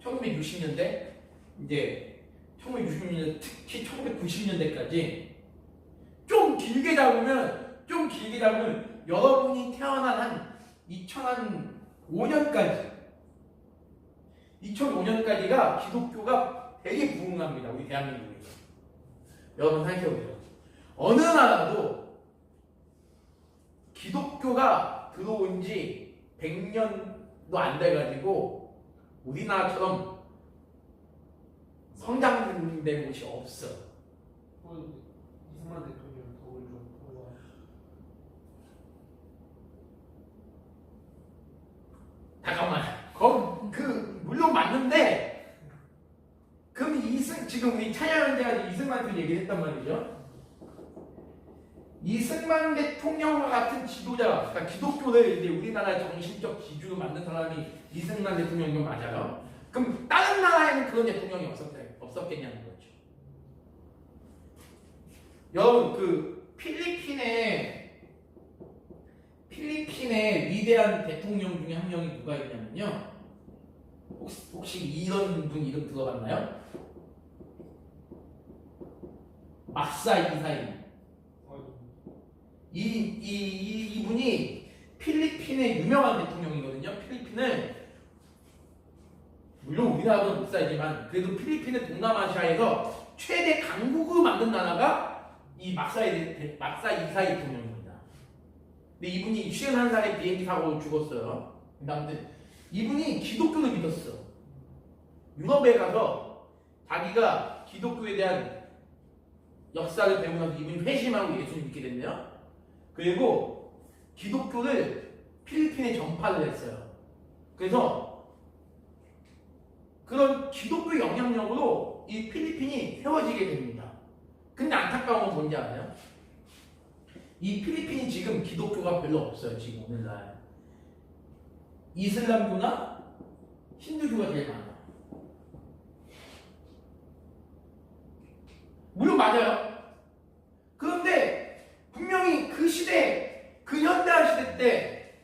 1960년대 이제 1960년대 특히 1990년대까지 좀 길게 잡으면 여러분이 태어난 한 2005년까지가 기독교가 되게 부흥합니다. 우리 대한민국에서. 여러분 생각해보세요. 어느 나라도 기독교가 들어온 지 100년도 안 돼가지고 우리나라처럼 성장된 곳이 없어. 이승만 대통령 덕을 좀 보여. 잠깐만. 물론 맞는데 그럼 지금 우리 찬양현대가 이승만 대통령 얘기했단 말이죠. 이승만 대통령과 같은 지도자, 그러니까 기독교를 이제 우리나라의 정신적 지주로 만든 사람이 이승만 대통령이면 맞아요. 그럼 다른 나라에는 그런 대통령이 없었겠냐는 거죠. 여러분 그 필리핀의 위대한 대통령 중에 한 명이 누가 있냐면요. 혹시 이런 분 이름 들어봤나요? 막사 이사임. 이분이 필리핀의 유명한 대통령이거든요. 필리핀을 물론 우리나라보다 못 살지만 그래도 필리핀은 동남아시아에서 최대 강국으로 만든 나라가 이 막사 이사이 대통령입니다. 근데 이분이 51살에 비행기 사고로 죽었어요. 근데 이분이 기독교를 믿었어. 유럽에 가서 자기가 기독교에 대한 역사를 배우고 나서 이분이 회심하고 예수를 믿게 됐네요. 그리고 기독교를 필리핀에 전파를 했어요. 그래서 그런 기독교 영향력으로 이 필리핀이 세워지게 됩니다. 근데 안타까운 건 뭔지 알아요? 이 필리핀이 지금 기독교가 별로 없어요. 지금 오늘날 이슬람교나 힌두교가 제일 많아요. 물론 맞아요. 그런데 분명히 그 시대, 그 현대화 시대 때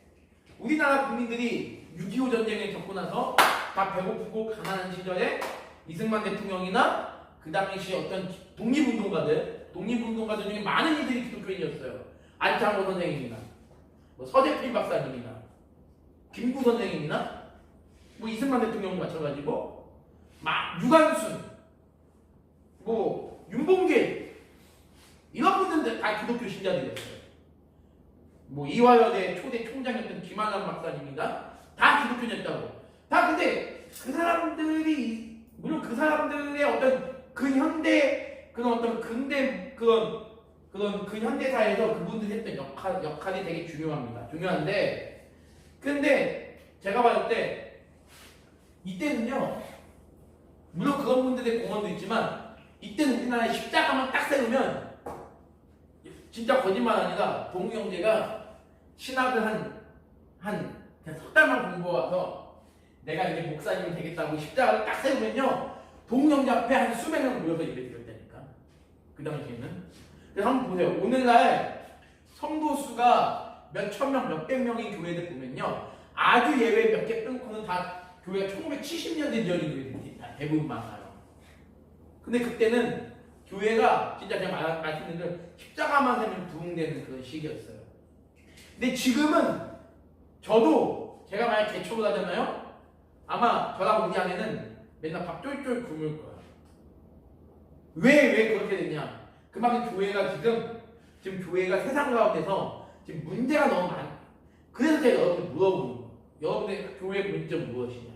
우리나라 국민들이 6.25 전쟁에 겪고 나서 다 배고프고 가난한 시절에 이승만 대통령이나 그 당시 어떤 독립운동가들 중에 많은 이들이 기독교인이었어요. 안창호 선생님이나 뭐 서재필 박사님이나 김구 선생님이나 뭐 이승만 대통령도 마찬가지고 유관순 뭐 윤봉길 이런 분들 다 기독교 신자들이었어요. 뭐 이화여대 초대 총장이었던 김한남 박사님이나 다 기독교인이었다고. 다 근데 그 사람들이 물론 그 사람들의 어떤 그 현대 그런 어떤 근대 그런 그런 그 현대사에서 그분들이 했던 역할이 되게 중요합니다. 중요한데 근데 제가 봤을 때 이때는요 물론 그런 분들의 공헌도 있지만 이때는 우리나라에 십자가만 딱 세우면 진짜 거짓말 아니라 동우 형제가 신학을 한 그냥 석 달만 공부해서 내가 이제 목사님이 되겠다고 십자가를 딱 세우면요 동우 형제 앞에 한 수백 명 모여서 예배 드렸다니까 그 당시에는. 그래서 한번 보세요. 오늘날 성도 수가 몇천 명, 몇백 명의 교회들 보면요 아주 예외 몇 개 끊고는 다 교회가 1970년대 지어진 교회들이 다 대부분 많아요. 근데 그때는 교회가 진짜 제가 말씀드린 대로 십자가만 세면 부흥되는 그런 시기였어요. 근데 지금은 저도 제가 만약 개척을 하잖아요. 아마 저랑 우리 아내는 맨날 밥 쫄쫄 굶을 거야. 왜 그렇게 되냐? 그만큼 교회가 지금 교회가 세상 가운데서 지금 문제가 너무 많아. 그래서 제가 여러분들 물어보는 거예요. 여러분들 교회 문제는 무엇이냐?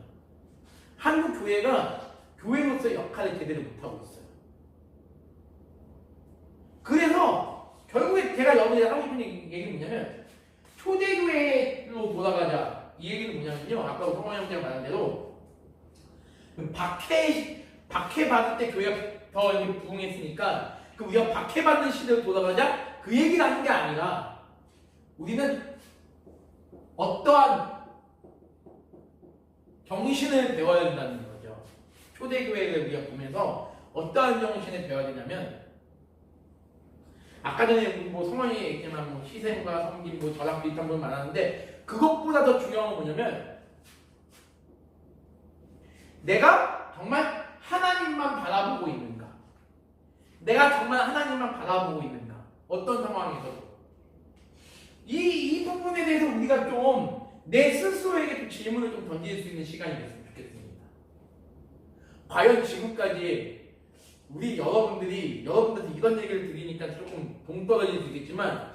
한국 교회가 교회로서의 역할을 제대로 못하고 있어요. 그래서 결국에 제가 여러분들이 하고 싶은 얘기는 뭐냐면 초대교회로 돌아가자. 이 얘기는 뭐냐면요. 아까 성원 형제가 말한 대로 박해 받을 때 교회가 더 이렇게 부흥했으니까 그 우리가 박해받는 시대로 돌아가자 그 얘기를 하는 게 아니라 우리는 어떠한 정신을 배워야 된다는 거죠. 초대교회를 우리가 보면서 어떠한 정신을 배워야 되냐면 아까 전에 뭐 성원이 얘기했지만 뭐 희생과 섬김 뭐 저랑 비슷한 걸 말하는데 그것보다 더 중요한 건 뭐냐면 내가 정말 하나님만 바라보고 있는가? 내가 정말 하나님만 바라보고 있는가? 어떤 상황에서도 이 부분에 대해서 우리가 좀 내 스스로에게 좀 질문을 좀 던질 수 있는 시간이 됐으면 좋겠습니다. 과연 지금까지 우리 여러분들한테 이런 얘기를 드리니까 조금 동떨어질 수 있겠지만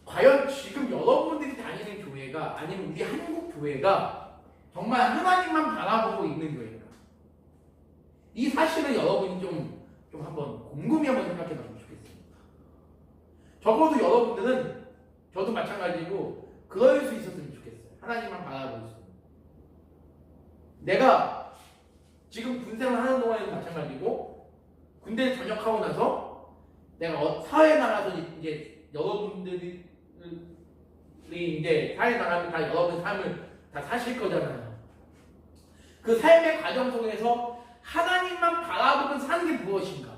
과연 지금 여러분들이 다니는 교회가 아니면 우리 한국 교회가 정말 하나님만 바라보고 있는 교회인가? 이 사실을 여러분이 좀 한번 곰곰이 한번 생각해 봤으면 좋겠습니다. 적어도 여러분들은 저도 마찬가지고 그럴 수 있었으면 좋겠어요. 하나님만 바라보고 있어요. 내가 지금 군생활 하는 동안에도 마찬가지고 군대를 전역하고 나서 내가 사회에 나가서 이제 여러분들이 이제 사회에 나가면 다 여러분의 삶을 다 사실 거잖아요. 그 삶의 과정 속에서 하나님만 바라보면 사는 게 무엇인가?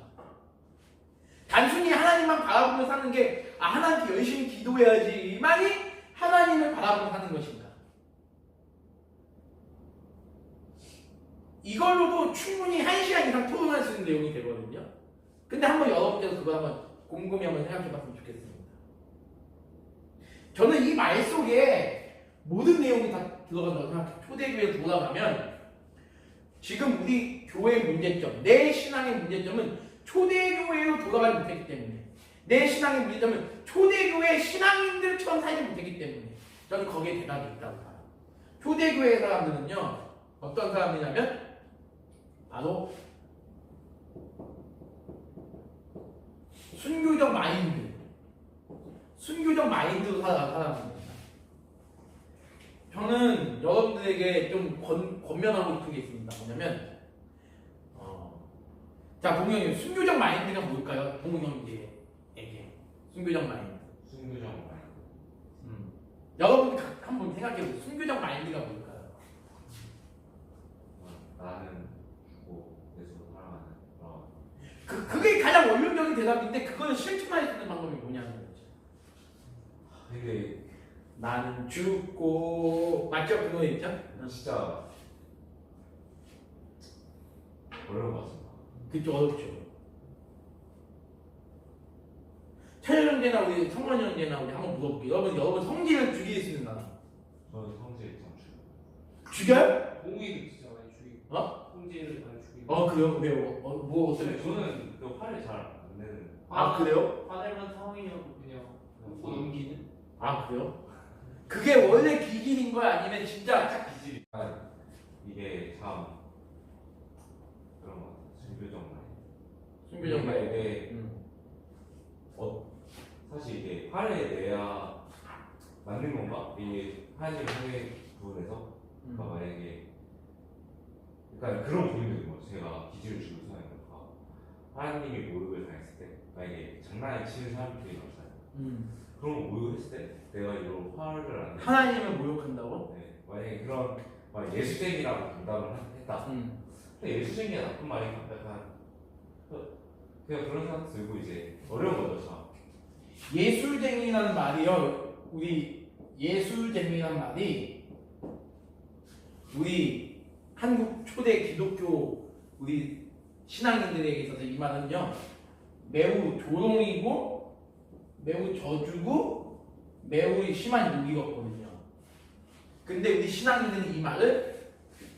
단순히 하나님만 바라보면 사는 게 하나님께 열심히 기도해야지만이 하나님을 바라보고 사는 것인가? 이걸로도 충분히 1시간 이상 토론할 수 있는 내용이 되거든요. 근데 한번 여러분께서 그걸 한번 곰곰이 한번 생각해 봤으면 좋겠습니다. 저는 이 말 속에 모든 내용이 다 들어간다고 생각해요. 초대교회에 돌아가면 지금 우리 교회의 문제점, 내 신앙의 문제점은 초대교회로 돌아가지 못했기 때문에 내 신앙의 문제점은 초대교회 신앙인들처럼 살지 못했기 때문에 저는 거기에 대답이 있다고 봐요. 초대교회 사람들은요 어떤 사람이냐면 바로 순교적 마인드로 살아가는 사람입니다. 저는 여러분들에게 좀 권면하고 싶은 게 있습니다. 뭐냐면 자, 동영이 순교적 마인드가 뭘까요? 동영이에게 순교적 마인드. 여러분 한번 생각해보세요. 순교적 마인드가 뭘까요? 나는 죽고 예수로 살아가는 그게 가장 원론적인 대답인데 그거를 실천할 수 있는 방법이 뭐냐는 거죠. 되게 나는 죽고 맞죠? 그 노래 있죠? 진짜 어려운 것 같습니다. 그쪽 어렵죠. 차열 형제나 우리 성원 형제나 우리 한번 물어볼게요. 여러분 성질을 죽일 수 있는 사람 저는 성질 참 죽여요? 공익을 진짜 많이 죽이고 성질을 많이 죽이고 그래요? 왜요? 뭐 어때요? 저는 그 화를 잘 안 내는. 그래요? 화낼만 상황이냐고 그냥 웃고 넘기는. 그래요? 그게 원래 기질인 거야? 아니면 진짜 기질이 이게 참 그런 것 같아요. 순교적 마인드. 순교적 마인드. 이게 사실 이게 화를 내야 맞는 건가? 이게 하나님 하는 부분에서 그러니까 만약에 그러니까 그런 고민이 드는 거죠. 제가 기준을 주고 생각해보니까 하나님이 모욕을 당했을 때 만약에 장난을 치는 사람들이 많잖아요. 그런 모욕했을 때 내가 이런 화를 안 내. 하나님을 모욕한다고? 네, 만약에 그런 막 예수쟁이라고 판단을 했다. 근데 예수쟁이가 나쁜 말인가? 약간 그냥 그런 생각 들고 이제 어려운 거죠. 참. 예술쟁이라는 말이요. 우리 예술쟁이라는 말이 우리 한국 초대 기독교 우리 신앙인들에게 있어서 이 말은요. 매우 조롱이고 매우 저주고 매우 심한 욕이거든요. 근데 우리 신앙인들은 이 말을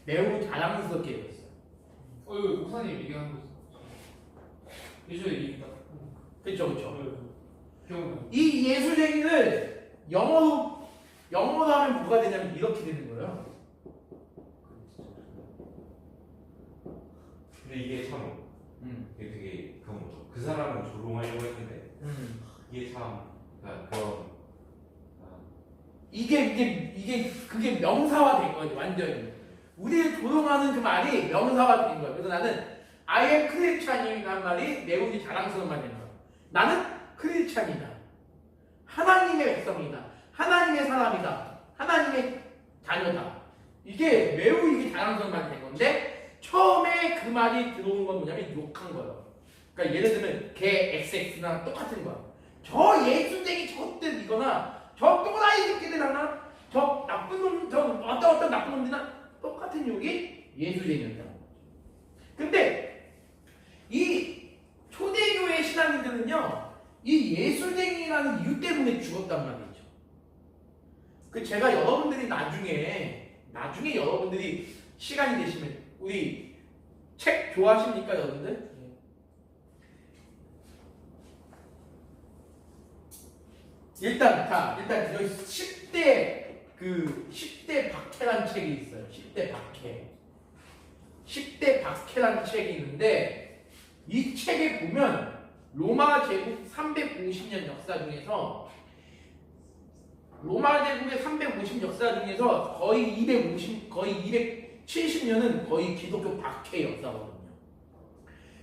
매우 자랑스럽게 여겼어요. 이거 목사님 얘기하는 거 예전에 얘기했다. 그렇죠, 그렇죠. 기억나. 이 예술쟁이를 영어로 하면 뭐가 되냐면 이렇게 되는 거예요. 근데 이게 참 이게 되게 그런 거죠. 그 사람은 조롱하려고 했는데 이게 참 그러니까 그런 이게 그게 명사화된 거예요, 완전히. 우리를 조롱하는 그 말이 명사화된 거예요. 그래서 나는 I am 크리스찬이라는 말이 매우 자랑스러운 말이에요. 나는 크리스찬이다. 하나님의 백성이다. 하나님의 사람이다. 하나님의 자녀다. 이게 매우 자랑스러운 말이 된 건데 처음에 그 말이 들어온 건 뭐냐면 욕한 거예요. 그러니까 예를 들면 개 XX랑 똑같은 거야. 저 예술쟁이 저것들이거나 저 또라이 새끼들 하나 저 나쁜 놈, 저 어떤 나쁜 놈들이나 똑같은 욕이 예술쟁이였다는 거죠. 근데 이 초대교회 신앙인들은요, 이 예술쟁이라는 이유 때문에 죽었단 말이죠. 그 제가 여러분들이 나중에 여러분들이 시간이 되시면 우리 책 좋아하십니까, 여러분들? 일단 여기 10대 박해라는 책이 있어요. 10대 박해. 10대 박해라는 책이 있는데 이 책에 보면 로마 제국 350년 역사 중에서 로마 제국의 350 역사 중에서 거의 270년은 거의 기독교 박해 역사거든요.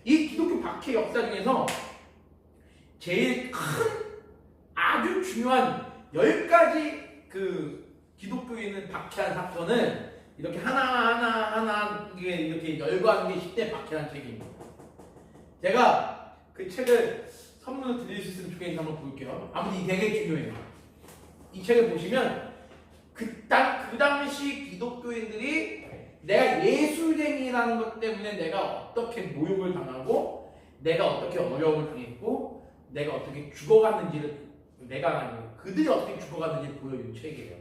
이 기독교 박해 역사 중에서 제일 큰 아주 중요한 10가지 그 기독교에 있는 박해한 사건을 이렇게 하나하나 이렇게 열거하는 게 10대 박해라는 책입니다. 제가 그 책을 선물로 드릴 수 있으면 좋겠는데 한번 볼게요. 아무튼 이게 되게 중요해요. 이 책을 보시면 그 당시 기독교인들이 내가 예술쟁이라는 것 때문에 내가 어떻게 모욕을 당하고 내가 어떻게 어려움을 당했고 내가 어떻게 죽어갔는지를 내가 아니고 그들이 어떻게 죽어갔는지 보여준 책이에요.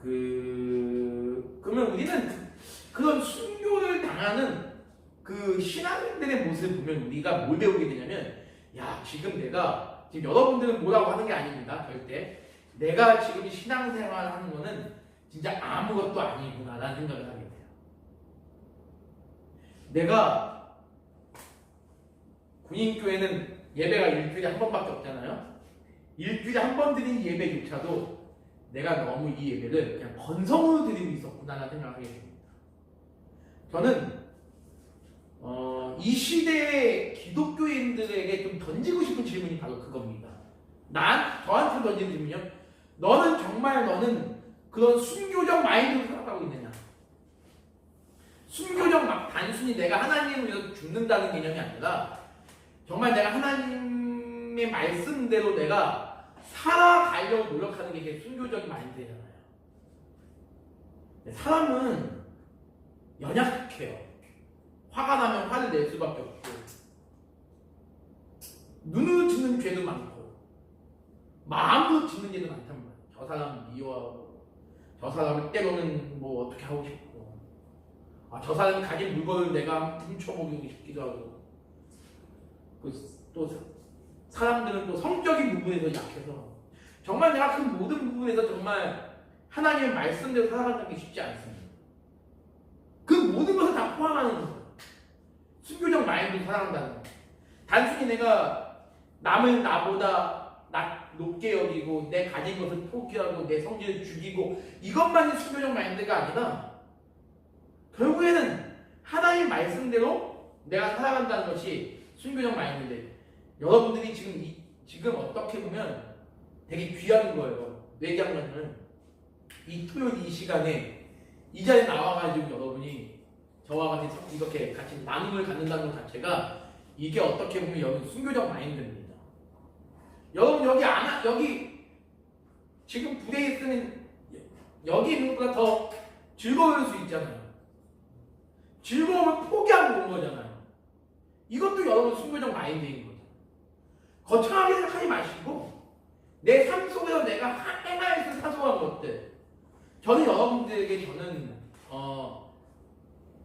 그러면 우리는 그런 순교를 당하는 그 신앙인들의 모습을 보면 우리가 뭘 배우게 되냐면, 야, 지금 여러분들은 뭐라고 하는 게 아닙니다. 절대. 내가 지금 신앙생활 하는 거는 진짜 아무것도 아니구나 라는 생각을 하게 돼요. 내가 군인교회는 예배가 일주일에 한 번밖에 없잖아요. 일주일에 한 번 드린 예배조차도 내가 너무 이 예배를 그냥 건성으로 드리고 있었구나라는 생각을 하게 됩니다. 저는 이 시대의 기독교인들에게 좀 던지고 싶은 질문이 바로 그겁니다. 저한테 던지는 질문이요. 너는 그런 순교적 마인드로 살아가고 있느냐? 순교적 단순히 내가 하나님을 위해서 죽는다는 개념이 아니라 정말 내가 하나님의 말씀대로 내가 살아가려고 노력하는 게 순교적인 마인드잖아요. 사람은 연약해요. 화가 나면 화를 낼 수밖에 없고 눈으로 짓는 죄도 많고 마음으로 짓는 죄도 많단 말이에요. 저 사람 미워하고 저 사람을 때로는 뭐 어떻게 하고 싶고 저 사람이 가진 물건을 내가 훔쳐보고 싶기도 하고 또 사람들은 또 성적인 부분에서 약해서 정말 내가 그 모든 부분에서 정말 하나님의 말씀대로 살아가는 게 쉽지 않습니다. 그 모든 것을 다 포함하는 거예요. 순교적 마인드로 살아간다는 거. 단순히 남을 나보다 높게 여기고 내 가진 것을 포기하고 내 성질을 죽이고 이것만이 순교적 마인드가 아니라 결국에는 하나님 말씀대로 내가 살아간다는 것이 순교적 마인드인데 여러분들이 지금 어떻게 보면 되게 귀한 거예요. 뇌장면은 이 토요일 이 시간에 이 자리에 나와가지고 여러분이 저와 같이 이렇게 같이 나눔을 갖는다는 것 자체가 이게 어떻게 보면 여러분 순교적 마인드입니다. 여러분 여기 지금 부대에 있으면 여기 있는 것보다 더 즐거울 수 있잖아요. 즐거움을 포기하고 온 거잖아요. 이것도 여러분 순교적 마인드인 거죠. 거창하게 생각하지 마시고 내 삶 속에서 내가 행할 수 사소한 것들 저는 여러분들에게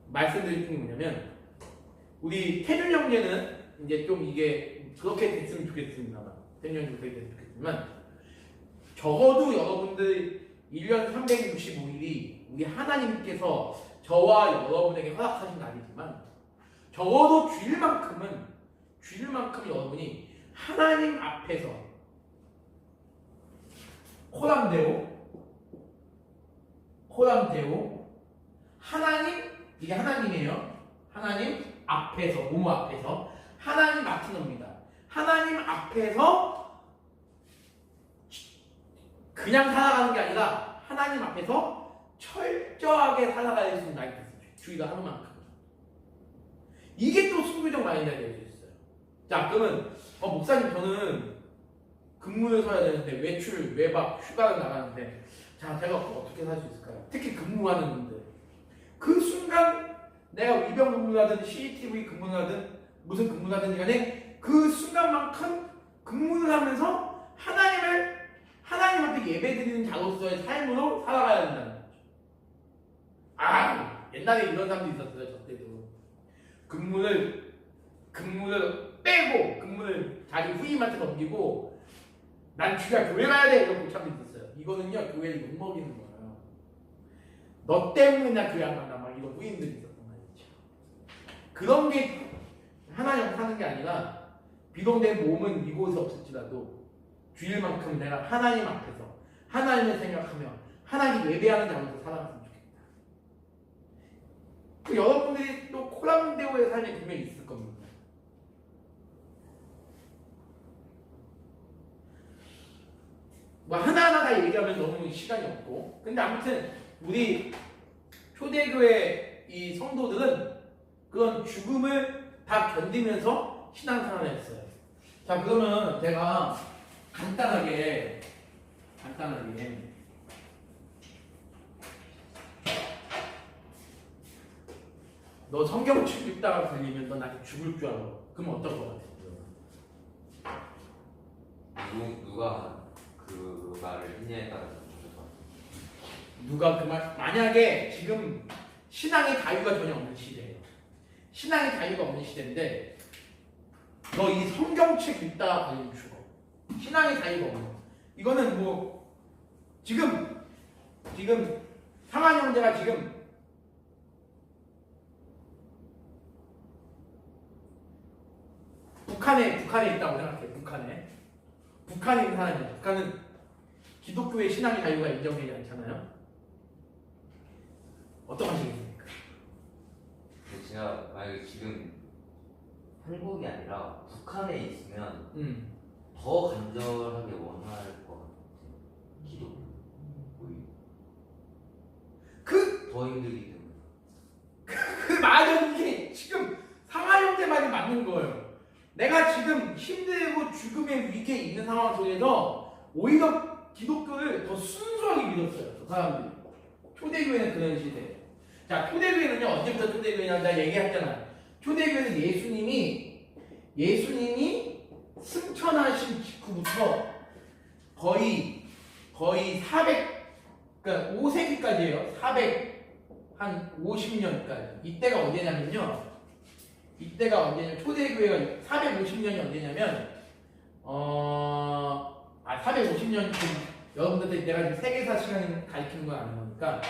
말씀드릴 게 뭐냐면 우리 태준 형제는 이제 좀 이게 그렇게 됐으면 좋겠습니다. 태준 형제 그렇게 됐으면 좋겠지만 적어도 여러분들 1년 365일이 우리 하나님께서 저와 여러분에게 허락하신 날이지만 적어도 주일만큼은 여러분이 하나님 앞에서 코람데오 하나님 이게 하나님이에요. 하나님 앞에서 모모 앞에서 하나님 앞에서입니다. 하나님 앞에서 그냥 살아가는 게 아니라 하나님 앞에서 철저하게 살아가야 되는 날이 됐어요. 주의가 하루만큼. 이게 또 순교적 마인드가 될 수 있어요. 자, 그러면 목사님 저는 근무를 서야 되는데 외출, 외박, 휴가를 나가는데 자, 제가 어떻게 살 수 있을까요? 특히 근무하는 분들. 그 순간 내가 위병 근무를 하든 CCTV 근무를 하든 무슨 근무를 하든 간에 그 순간만큼 근무를 하면서 하나님 앞에 예배드리는 자로서의 삶으로 살아가야 된다는 거죠. 옛날에 이런 사람도 있었어요. 저 때도. 근무를 빼고 근무를 자기 후임한테 넘기고 난 주야 교회 가야 돼 이런 복잡이 있었어요. 이거는요 교회를 욕먹이는 거예요. 너 때문에 나 교회 안 간다 막 이런 후임들이 있었단 말이죠. 그런 게 하나님 사는 게 아니라 비록 내 몸은 이곳에 없을지라도 주일만큼 내가 하나님 앞에서 하나님을 생각하며 하나님 예배하는 자로서 살아갔으면 좋겠다. 그 여러분들이 또 코람데오의 삶이 분명히 있을 겁니다. 뭐 하나하나 다 얘기하면 너무 시간이 없고 근데 아무튼 우리 초대교회 이 성도들은 그런 죽음을 다 견디면서 신앙생활을 했어요. 자 그러면 제가 간단하게 너 성경책 읽다가 걸리면 너 나한테 죽을 줄 알아. 그럼 어떨 것 같아요? 누가 그 말을 했냐에 따라서 좋죠. 누가 그 말 만약에 지금 신앙의 자유가 전혀 없는 시대예요. 신앙의 자유가 없는 시대인데 너 이 성경책 읽다가 걸리면 죽어. 신앙의 자유가 없는. 이거는 뭐 지금 상한 형제가 지금 북한에 있다고 생각해. 북한에 있는 사람이에요. 북한은 기독교의 신앙의 자유가 인정되지 않잖아요. 어떡하시겠습니까? 제가 만약에 지금 한국이 아니라 북한에 있으면 더 간절하게 원할 것 같아요. 기도 오히려 더 힘들기 때문에. 그 말은 이게 지금 상하 형제 말이 맞는 거예요. 내가 지금 힘들고 죽음의 위기에 있는 상황 속에서 오히려 기독교를 더 순수하게 믿었어요. 그 사람들이. 초대교회는 그런 시대예요. 자, 초대교회는요 언제부터 초대교회냐고 내가 얘기했잖아. 초대교회는 예수님이 승천하신 직후부터 거의 400 그러니까 5세기까지예요. 450년까지. 이때가 언제냐면요. 초대교회가 450년이 언제냐면 450년 여러분들 내가 지금 세계사 시간 가르치는 건 아닌 거니까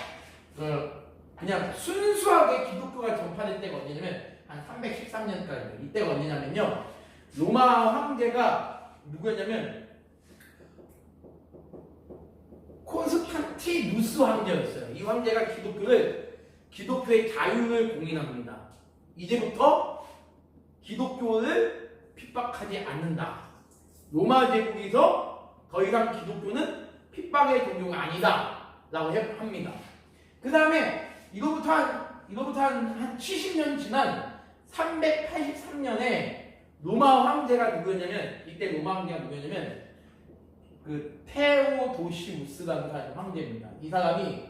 그냥 순수하게 기독교가 전파될 때가 언제냐면 한 313년까지. 이때가 언제냐면요. 로마 황제가 누구였냐면 콘스탄티누스 황제였어요. 이 황제가 기독교의 자유를 공인합니다. 이제부터 기독교를 핍박하지 않는다. 로마 제국에서 더 이상 기독교는 핍박의 종교가 아니다 라고 합니다. 그 다음에 이거부터 한 70년 지난 383년에 로마 황제가 누구였냐면, 이때 로마 황제가 누구였냐면 그 테오도시우스라는 황제입니다. 이 사람이,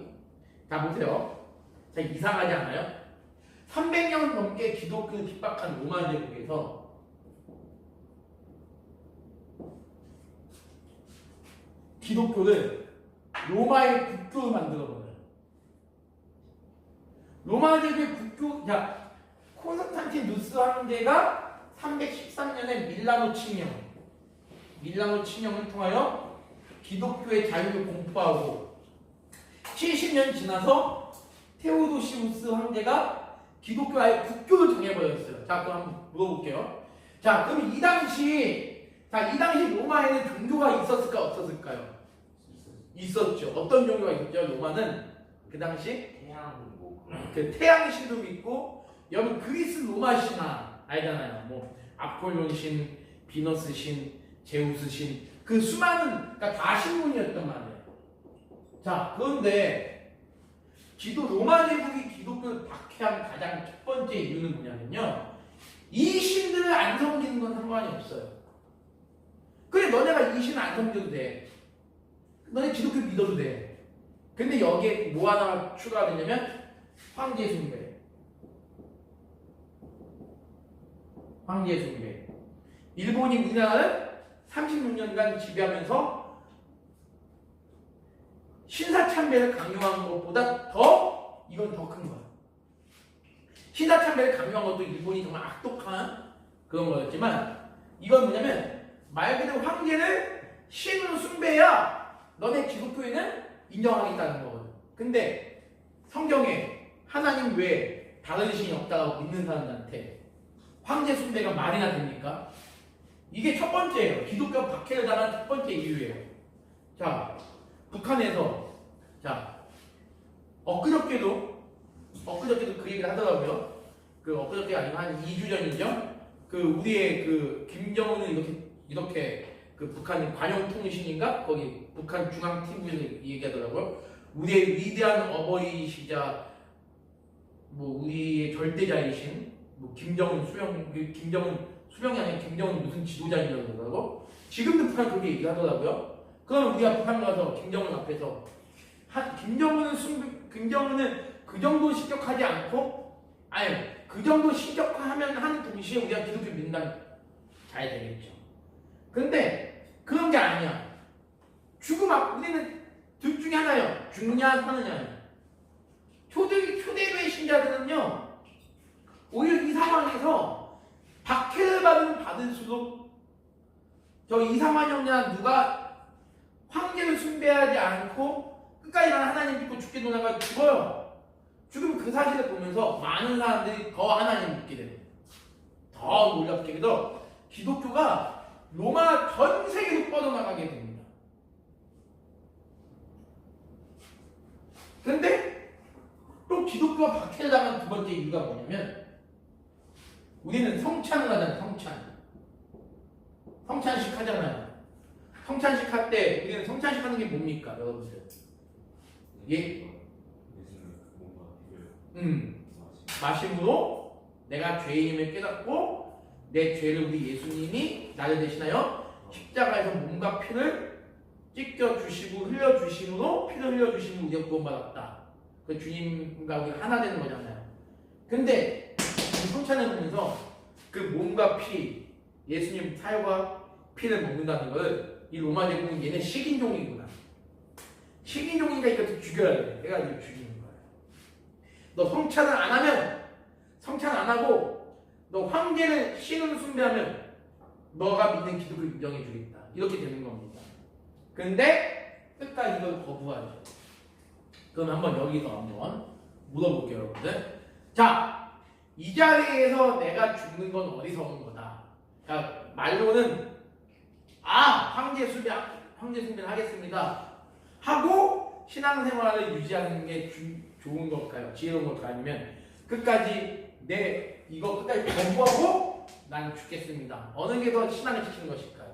자 보세요. 자, 이상하지 않아요? 300년 넘게 기독교를 핍박한 로마 제국에서 기독교를 로마의 국교로 만들어버려요. 로마 제국의 국교, 자, 콘스탄티누스 황제가 313년에 밀라노 칙령을 통하여 기독교의 자유를 공포하고 70년 지나서 테오도시우스 황제가 기독교 아예 국교를 정해버렸어요. 자, 그럼 한번 물어볼게요. 자, 그럼 이 당시 로마에는 종교가 있었을까 없었을까요? 있었죠. 어떤 종교가 있었죠? 로마는 그 당시 태양 뭐 그 태양 신도 믿고, 여러분 그리스 로마 신화 알잖아요. 뭐 아폴론 신, 비너스 신, 제우스 신, 그 수많은, 그러니까 다 신문이었단 말이에요. 자, 그런데 로마 제국이 기독교를 박해한 가장 첫 번째 이유는 뭐냐면요, 이 신들을 안 섬기는 건 상관이 없어요. 그래, 너네가 이 신을 안 섬겨도 돼. 너네 기독교 믿어도 돼. 근데 여기에 뭐 하나 추가가 되냐면 황제 숭배. 황제 숭배. 일본이 우리나라를 36년간 지배하면서 신사참배를 강요한 것보다 이건 더 큰 거야. 신사참배를 강요한 것도 일본이 정말 악독한 그런 거였지만, 이건 뭐냐면 말 그대로 황제를 신으로 숭배해야 너네 기독교에는 인정하겠다는 거거든. 근데 성경에 하나님 외에 다른 신이 없다고 믿는 사람들한테 황제 숭배가 말이나 됩니까? 이게 첫 번째예요. 기독교 박해를 당한 첫 번째 이유예요. 자, 북한에서, 자, 엊그저께도 그 얘기를 하더라고요. 그 엊그저께 아니면 한 2주 전이죠. 그 우리의 그 김정은을 이렇게 그 북한 관영통신인가? 거기 북한 중앙 TV에서 얘기하더라고요. 우리의 위대한 어버이시자 뭐 우리의 절대자이신 뭐 김정은 수령이 아니라 김정은 무슨 지도자이라고 그러더라고. 지금도 북한 그렇게 얘기하더라고요. 그럼 우리가 북한 가서 김정은 앞에서 김정은은 그 정도 실격하지 않고, 아니 그 정도 실격하면 하는 동시에 우리가 기독교 민단 잘 되겠죠. 근데 그런 게 아니야. 우리는 둘 중에 하나요. 죽냐 사느냐. 초대교회 신자들은요, 오히려 이 상황에서 박해를 받을수록 저 이상한 형제나 누가 황제를 숭배하지 않고 끝까지 난 하나님 믿고 죽겠노라가 죽어요. 죽으면 그 사실을 보면서 많은 사람들이 더 하나님 믿게 돼요. 더 놀랍게 돼서 기독교가 로마 전 세계로 뻗어나가게 됩니다. 근데 또 기독교가 박해를 당한 두 번째 이유가 뭐냐면, 우리는 성찬을 하잖아요. 성찬식 하잖아요. 성찬식 할 때 우리는 성찬식 하는 게 뭡니까, 여러분들? 예? 마심으로 내가 죄인임을 깨닫고 내 죄를 우리 예수님이 나를 대신하여 십자가에서 몸과 피를 찢겨 주시고 흘려 주심으로, 피를 흘려 주심으로 우리가 구원받았다. 그 주님과 우리 하나 되는 거잖아요. 근데 이 성찬을 보면서 그 몸과 피, 예수님 살과 피를 먹는다는 걸 이 로마 제국은 얘네 식인종이구나. 식인종이니까 이것도 죽여야 돼. 해가지고 죽이는 거야. 너 성찬을 안 하면, 성찬 안 하고 너 황제를 신으로 숭배하면 너가 믿는 기독교 인정해 주겠다. 이렇게 되는 겁니다. 근데 끝까지 이걸 거부하죠. 그럼 한번 여기서 한번 물어볼게요, 여러분들. 자, 이 자리에서 내가 죽는 건 어디서 온 거다. 자, 말로는 황제 숭배를 하겠습니다 하고 신앙생활을 유지하는 게 좋은 걸까요? 지혜로운 걸까요? 아니면 끝까지 이거 끝까지 공부하고 난 죽겠습니다. 어느 게 더 신앙을 지키는 것일까요?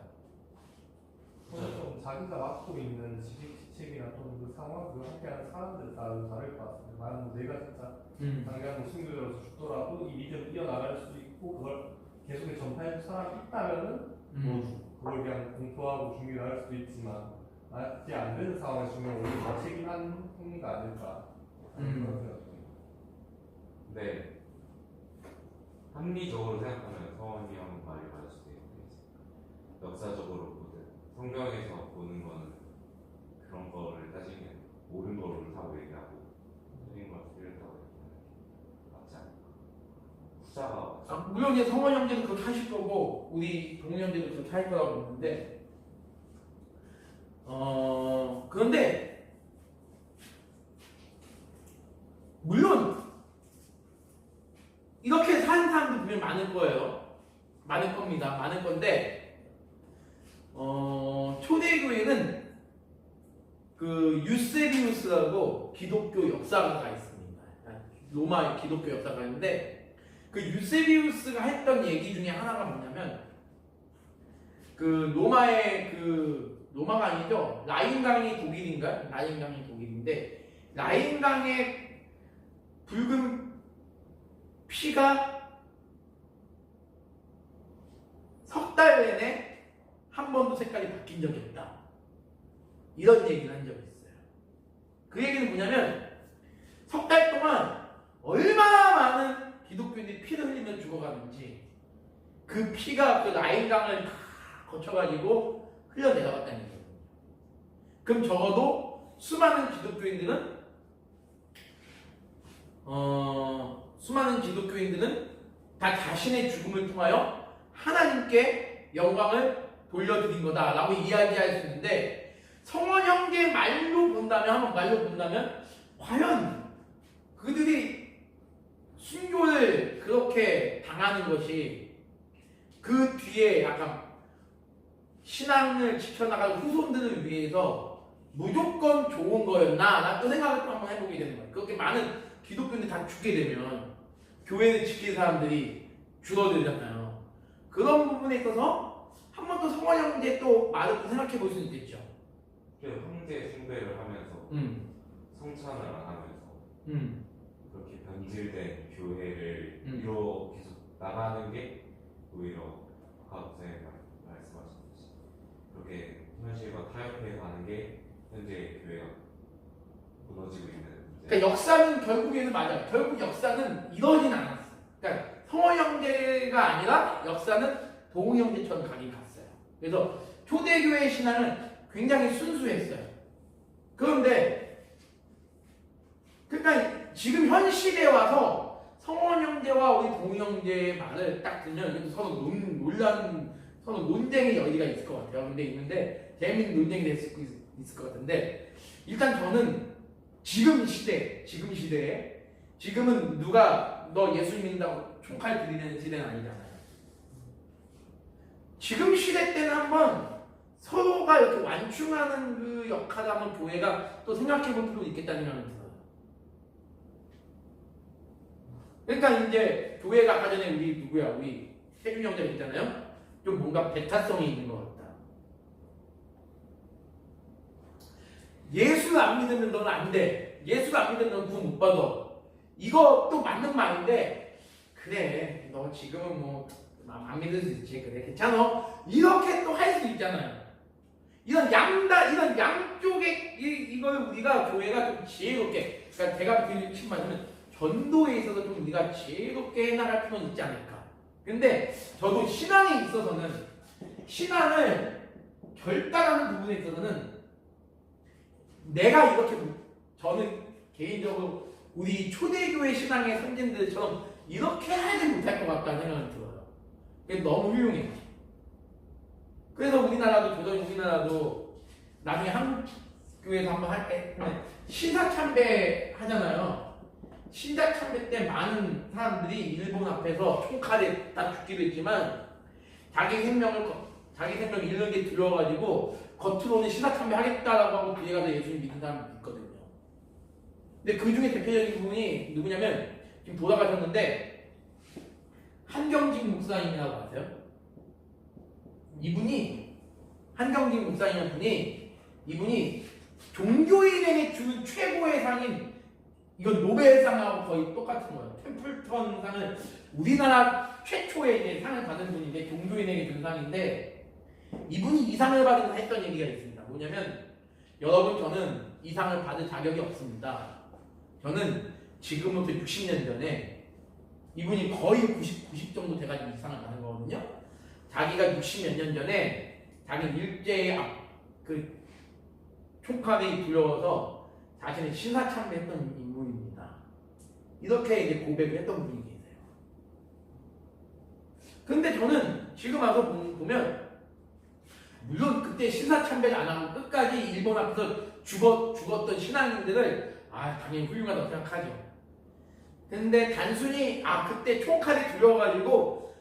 저는 좀 자기가 맡고 있는 지책이나 또는 그 상황, 그 함께하는 사람들에 따라 다를 것 같습니다. 만약 내가 진짜 당장 뭐 순교자로서 죽더라도 이 믿음을 이어나갈 수도 있고 그걸 계속 전파해줄 사람이 있다면은 뭐 그걸 그냥 공포하고 준비를 할 수도 있지만 만약 그게 안 되는 상황에 주면 오히려 더 책임한 행위가 아닐까 그런 생각입니다. 네. 합리적으로 생각하면 서원이 형 말이 맞을 수도 있는데 역사적으로 보든 성경에서 보는 거는 그런 거를 따지면 옳은 거를 옳다고 얘기하고 틀린 걸 틀렸다고 얘기하는 게 맞지 않을까. 후자가 물론 이제 성원 형제도 그렇게 하실 거고 우리 동우 형제도 그렇게 할 거라고 보는데 그런데 물론 이렇게 사는 사람도 분명 많을 거예요. 많을 겁니다. 많을 건데 초대교회는 그 유세비우스라고 기독교 역사가가 있습니다. 로마 기독교 역사가 있는데 그 유세비우스가 했던 얘기 중에 하나가 뭐냐면 그 로마가 아니죠. 라인강이 독일인가? 라인강이 독일인데 라인강의 붉은 피가 석 달 내내 한 번도 색깔이 바뀐 적이 없다. 이런 얘기를 한 적이 있어요. 그 얘기는 뭐냐면 석 달 동안 얼마나 많은 기독교인들이 피를 흘리며 죽어가는지 그 피가 그 라인강을 다 거쳐가지고 흘러내려갔다는 얘기예요. 그럼 적어도 수많은 기독교인들은 다 자신의 죽음을 통하여 하나님께 영광을 돌려드린 거다라고 이야기할 수 있는데 성원 형제 말로 본다면 과연 그들이 순교를 그렇게 당하는 것이 그 뒤에 약간 신앙을 지켜나갈 후손들을 위해서 무조건 좋은 거였나? 난 그 생각을 또 한번 해보게 되는 거예요. 그렇게 많은 기독교인들이 다 죽게 되면 교회를 지킬 사람들이 줄어들잖아요. 그런 부분에 있어서 한 번 더 성원 형제 또 말을 또 생각해 볼 수 있겠죠. 그래서 형제 숭배를 하면서 성찬을 안 하면서 그렇게 변질된 교회를 이루어 계속 나가는 게 오히려 아까 선생님 말씀하셨듯이 그렇게 현실과 타협해 가는 게 현재 교회가 무너지고 있는 문제. 그러니까 역사는 결국에는 맞아요. 결국 역사는 이러진 않았어요. 그러니까 성원 형제가 아니라 역사는 동우 형제처럼 가긴 갔어요. 그래서 초대교회 신앙은 굉장히 순수했어요. 그런데 그러니까 지금 현 시대에 와서 성원 형제와 우리 동우 형제의 말을 딱 들으면 서로 서로 논쟁의 여지가 있을 것 같아요. 근데 있는데 재밌는 논쟁이 있을 것 같은데 일단 저는 지금 시대에 지금은 누가 너 예수 믿는다고 총칼 들이대는 시대는 아니잖아요. 지금 시대 때는 한번 서로가 이렇게 완충하는 그 역할을 한번 교회가 또 생각해 볼 필요가 있겠다는 생각이 들어요. 그러니까 이제 교회가 아까 전에 우리 세준 형제가 있잖아요. 좀 뭔가 배타성이 있는 것 같다. 예수 안 믿으면 너는 안 돼. 예수 안 믿으면 너는 구원 못 받아. 이것도 맞는 말인데 그래 너 지금은 뭐 안 믿을 수 있지 그래 괜찮아 이렇게 또 할 수 있잖아요. 이런 양쪽에 이걸 우리가 교회가 좀 지혜롭게 그러니까 제가 그 말하면 전도에 있어서 좀 우리가 지혜롭게 해나갈 필요는 있지 않을까. 근데 저도 신앙에 있어서는 신앙을 결단하는 부분에 있어서는 내가 이렇게 저는 개인적으로 우리 초대교회 신앙의 선진들처럼 이렇게 하지 못할 것 같다는 생각이 들어요. 그게 너무 훌륭해요. 그래서 우리나라도 나중에 한국 교회에서 한번 할 때 신사참배 하잖아요. 신사참배 때 많은 사람들이 일본 앞에서 총칼에 다 죽기도 했지만 자기 생명을 자기 생명 잃는 게 두려워가지고 겉으로는 신사참배 하겠다라고 하고 뒤에 가서 예수님 믿는 사람이 있거든요. 근데 그 중에 대표적인 분이 누구냐면 지금 돌아가셨는데 한경직 목사님이라고 아세요? 이분이 한경직 목사님이라는 분이 이분이 종교인에게 주는 최고의 상인 이건 노벨상하고 거의 똑같은 거예요. 템플턴 상은 우리나라 최초의 이제 상을 받은 분인데 종교인에게 준 상인데 이분이 이 상을 받으면서 했던 얘기가 있습니다. 뭐냐면 여러분 저는 이 상을 받을 자격이 없습니다. 저는 지금부터 60년 전에 이분이 거의 90 정도 돼가지고 이 상을 받은 거거든요. 자기가 60몇 년 전에 자기 일제의 그 총칼이 두려워서 자신의 신사참배했던 인물입니다. 이렇게 이제 고백을 했던 분이 계세요. 근데 저는 지금 와서 보면 물론 그때 신사참배를 안 하고 끝까지 일본 앞에서 죽었던 신앙인들을 당연히 훌륭하다고 생각하죠. 근데 단순히 그때 총칼이 두려워가지고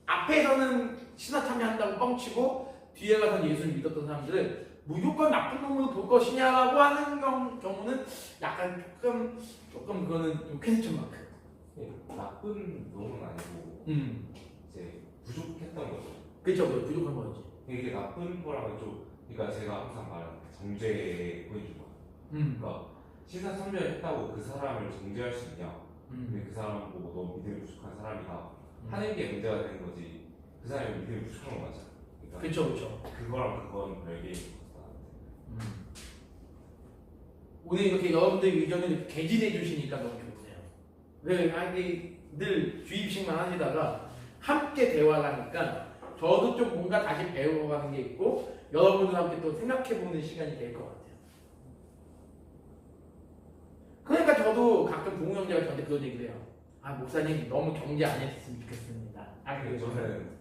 앞에서는 신사참배한다고 뻥치고 뒤에 가서 예수를 믿었던 사람들은 무조건 나쁜 놈으로 볼 것이냐라고 하는 경우는 약간 조금 그거는 좀 퀘스천 마크. 나쁜 놈은 아니고 이제 부족했던 거죠. 그렇죠, 부족한 거지. 이게 나쁜 거랑은 좀 그러니까 제가 항상 말하는 정죄의 포인트가 그러니까 신사참배를 했다고 그 사람을 정죄할 수 있냐? 근데 그 사람 보고 너 믿음이 부족한 사람이다 하는 게 문제가 되는 거지. 그 사람이 믿음이 부족한 건 맞잖아. 그러니까 그렇죠. 그거랑 그건 별개인 거다. 오늘 이렇게 여러분들 의견을 개진해 주시니까 너무 좋네요. 늘 주입식만 하시다가 함께 대화를 하니까 저도 좀 뭔가 다시 배워가는 게 있고 여러분들과 함께 또 생각해보는 시간이 될 것 같아요. 그러니까 저도 가끔 동우 형제가 저한테 그런 얘기를 해요. 목사님 너무 경제 안 했으면 좋겠습니다. 저는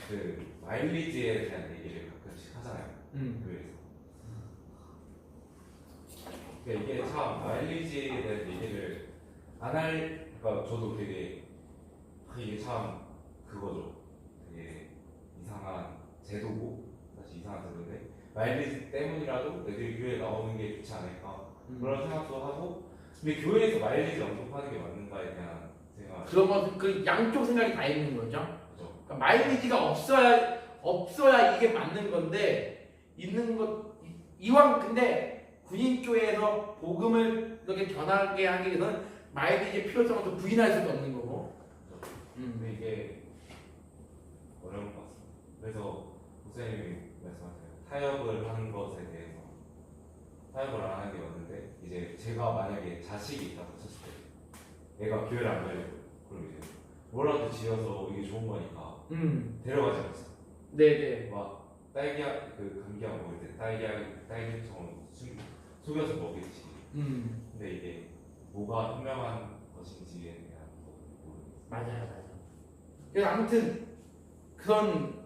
그 마일리지에 대한 얘기를 가끔씩 하잖아요. 그래서 그러니까 이게 참 마일리지에 대한 얘기를 그러니까 저도 되게 이게 참 그거죠. 되게 이상한 제도고 사실 이상한 제도인데 마일리지 때문이라도 애들이 교회에 나오는 게 좋지 않을까 그런 생각도 하고 근데 교회에서 마일리지 언급하는 게 맞는가에 대한 생각 그런 건 그 양쪽 생각이 다 있는 거죠. 그렇죠. 그러니까 마일리지가 없어야 이게 맞는 건데 있는 것 이왕 근데 군인교회에서 복음을 이렇게 전하게 하기 위해서는 마일리지의 필요성을 또 부인할 수도 없는 거고. 근데 이게 어려운 것 같습니다. 그래서 목사님이 말씀하세요. 타협을 하는 것에 대해서 타협을 안 하는 게 맞는데 이제 제가 만약에 자식이 있다고 쳤을 때 얘가 교회를 안 가려고 그럼 이제 뭐라도 지어서 이게 좋은 거니까 데려가지 않았어. 네네. 막 딸기약 그 감기약 먹을 때 딸기처럼 속여서 먹겠지. 근데 이게 뭐가 현명한 것인지에 대한 거 모르겠어요. 맞아요. 그래서 아무튼 그런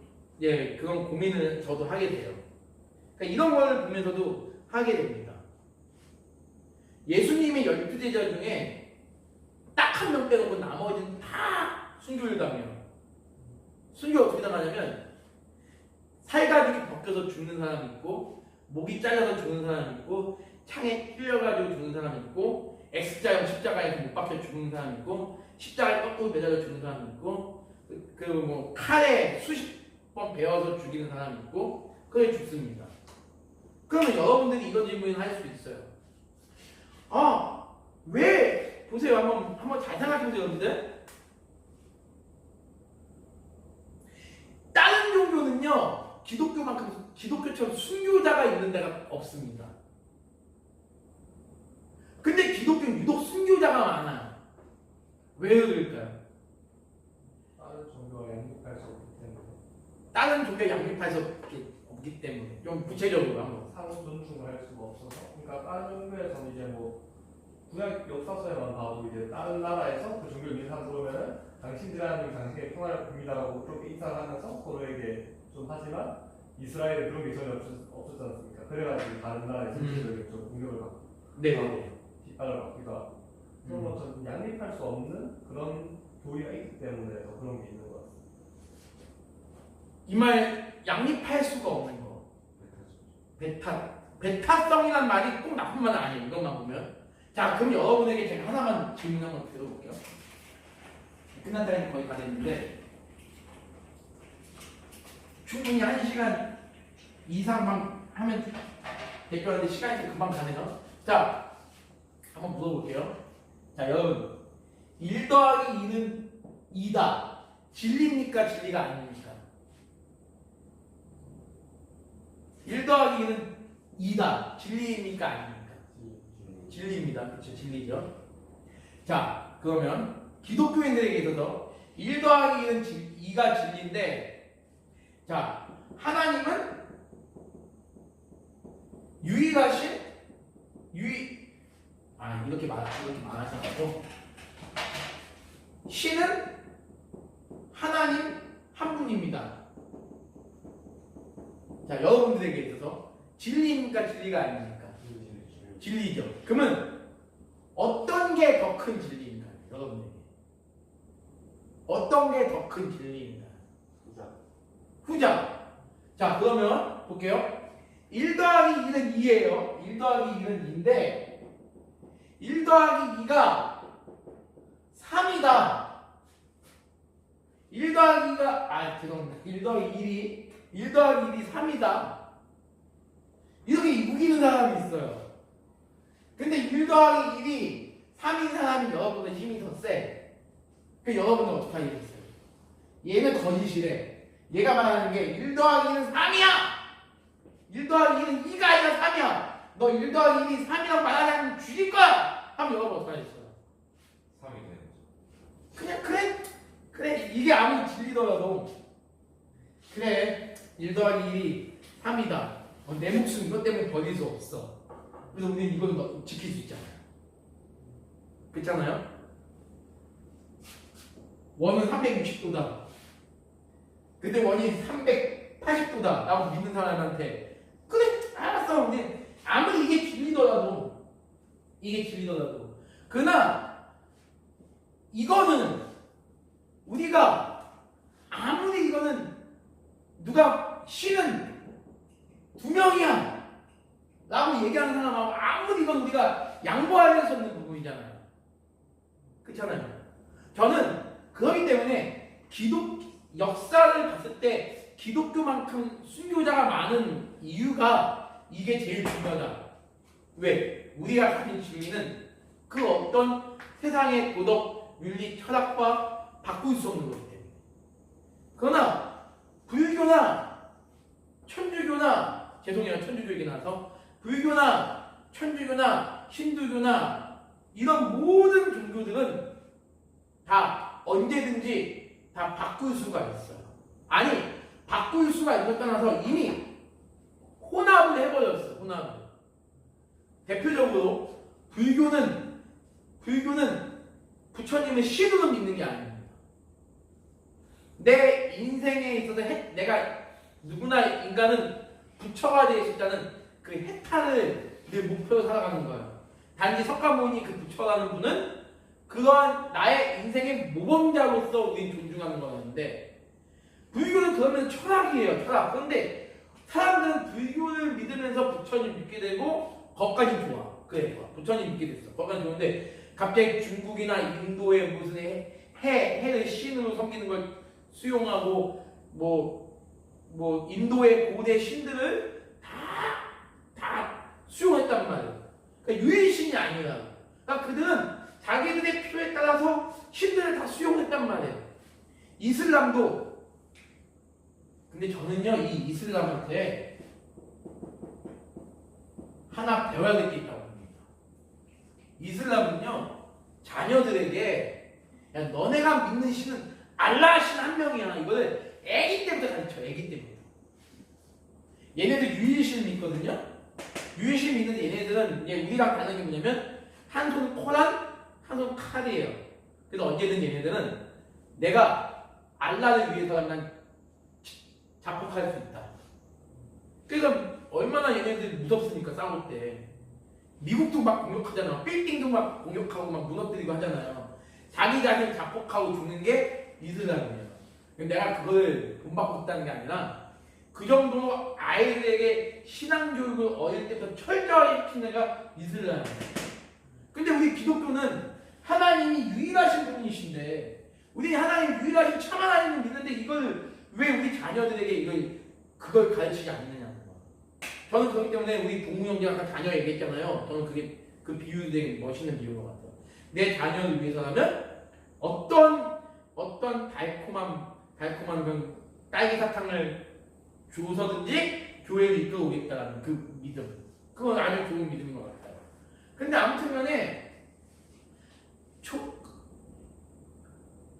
고민을 저도 하게 돼요. 그러니까 이런 걸 보면서도 하게 됩니다. 예수님의 12제자 중에 딱 한 명 빼놓고 나머지는 다 순교를 당해요. 순교 어떻게 당하냐면 살가죽이 벗겨서 죽는 사람이 있고 목이 잘려서 죽는 사람이 있고 창에 찔려가지고 죽는 사람이 있고 X자형 십자가에서 못 박혀 죽는 사람이 있고 십자가에 거꾸로 매달려 죽는 사람이 있고 뭐 칼에 수십 번 베어서 죽이는 사람이 있고 그래 죽습니다. 그러면 여러분들이 이런 질문을 할 수 있어요. 왜 보세요. 한번 잘 생각해보세요, 여러분들. 다른 종교는요 기독교처럼 순교자가 있는 데가 없습니다. 근데 기독교는 유독 순교자가 많아요. 왜 그럴까요? 다른 종교와 양립할 수 없기 때문에 다른 종교 양립할 수 없기 때문에 좀 구체적으로 한번. 상호 존중을 할 수가 없어서 그러니까 다른 종교에서는 이제 뭐 구약 역사서에만 봐도 이제 다른 나라에서 그 종교를 믿는 사람 들어오면은 당신들 하나님 당신의 평화를 빕니다라고 그렇게 인사를 하면서 서로에게 좀 하지만 이스라엘에 그런 게 전혀 없었지 않습니까? 그래가지고 다른 나라의 정치적인 좀 공격을 받고 네. 뒷발을 받기도 하고 그런 것처럼 양립할 수 없는 그런 교리가 있기 때문에 더 그런 게 있는 것 같습니다. 이 말 양립할 수가 없는 거. 베타성이란 말이 꼭 나쁜 말은 아니에요. 이것만 보면. 자, 그럼 여러분에게 제가 하나만 질문 한번 드려볼게요. 끝난 타임 거의 다 됐는데 충분히 1시간 이상만 하면 될 거는데 시간이 금방 가네요. 자, 한번 물어볼게요. 자, 여러분 1 더하기 2는 2다. 진리입니까? 진리가 아닙니까? 1 더하기 2는 2다. 진리입니까? 아닙니까? 진리입니다. 그렇죠. 진리죠. 자, 그러면 기독교인들에게 있어서 1 더하기 2는 2가 진리인데, 자, 하나님은 유일하신 이렇게 말하지 않고 신은 하나님 한 분입니다. 자, 여러분들에게 있어서 진리입니까? 진리가 아닙니까? 진리죠. 그러면 어떤 게 더 큰 진리인가요? 여러분에게 어떤 게 더 큰 진리인가요? 후자. 자, 그러면 볼게요. 1 더하기 2는 2예요. 1 더하기 2는 2인데 1 더하기 2가 3이다. 1 더하기 2가 죄송합니다. 1 더하기 1이 3이다. 이렇게 우기는 사람이 있어요. 근데 1 더하기 1이 3인 사람이 여러분의 힘이 더 세. 그 여러분은 어떻게 하겠어요? 얘는 거짓이래. 얘가 말하는 게 1 더하기 2는 3이야. 1 더하기 2는 2가 아니라 3이야. 너 1 더하기 1이 3이라고 말하면 죽일 거야. 하면 여러분 어떻게 하겠어요? 3이 되는 그냥 거죠. 그래 이게 아무리 진리더라도 그래 1 더하기 1이 3이다. 내 목숨 이것 때문에 버릴 수 없어. 그래서 우리는 이걸 지킬 수 있잖아요. 그렇잖아요? 원은 360도다. 근데 원이 380도다 라고 믿는 사람한테 그래 알았어. 근데 아무리 이게 진리더라도 그러나 이거는 우리가 아무리 이거는 누가 신은 2명이야 라고 얘기하는 사람하고 아무리 이건 우리가 양보할 수 없는 부분이잖아요. 그렇잖아요. 저는 그렇기 때문에 역사를 봤을 때 기독교만큼 순교자가 많은 이유가 이게 제일 중요하다. 왜? 우리가 가진 진리는 그 어떤 세상의 도덕, 윤리, 철학과 바꿀 수 없는 거기 때문에. 그러나 불교나 천주교나 천주교 얘기 나서 불교나 천주교나 힌두교나 이런 모든 종교들은 다 언제든지 다 바꿀 수가 있어요. 아니 바꿀 수가 있는 것 떠나서 이미 혼합을 해버렸어요. 혼합을. 대표적으로 불교는 부처님을 신으로 믿는 게 아닙니다. 내 인생에 있어서 내가 누구나 인간은 부처가 되어 있다는 그 해탈을 늘 목표로 살아가는 거예요. 단지 석가모니 그 부처라는 분은 그러한 나의 인생의 모범자로서 우리는 존중하는 거였는데 불교는 그러면 철학이에요. 철학. 그런데 사람들은 불교를 믿으면서 부처님 믿게 되고 거기까지 좋아. 그래 좋아. 부처님 믿게 됐어. 거기까지 좋은데 갑자기 중국이나 인도의 무슨 해를 신으로 섬기는 걸 수용하고 뭐 인도의 고대 신들을 다 수용했단 말이에요. 그러니까 유일신이 아니라 그러니까 그들은 자기들의 필요에 따라서 신들을 다 수용했단 말이에요. 이슬람도 근데 저는요 이 이슬람한테 하나 배워야 될 게 있다고 봅니다. 이슬람은요 자녀들에게 야 너네가 믿는 신은 알라 신 한 명이야. 이거를 애기 때부터 가르쳐. 애기 때부터. 얘네들 유일신 믿거든요. 유일신 믿는데 얘네들은 이제 우리랑 다른 게 뭐냐면 한 손 코란 한 손 칼이에요. 그래서 언제든 얘네들은 내가 알라를 위해서라면 자폭할 수 있다. 그러니까 얼마나 얘네들 무섭습니까 싸울 때. 미국도 막 공격하잖아요. 빌딩도 막 공격하고 막 무너뜨리고 하잖아요. 자기 자신 자폭하고 죽는 게 이슬람이에요. 내가 그걸 본받고 있다는 게 아니라 그 정도로 아이들에게 신앙교육을 어릴 때부터 철저하게 시킨 애가 이슬람이에요. 근데 우리 기독교는 하나님이 유일하신 분이신데 우리 하나님 유일하신 참 하나님을 믿는데 이걸 왜 우리 자녀들에게 그걸 가르치지 않느냐는 거예요. 저는 그렇기 때문에 우리 동무 형제가 아까 자녀 얘기했잖아요. 저는 그게 그 비유도 되게 멋있는 비유인 것 같아요. 내 자녀를 위해서라면 어떤 달콤한 그런 딸기 사탕을 주서든지 교회를 이끌어오겠다라는 그 믿음. 그건 아주 좋은 믿음인 것 같아요. 근데 아무튼 간에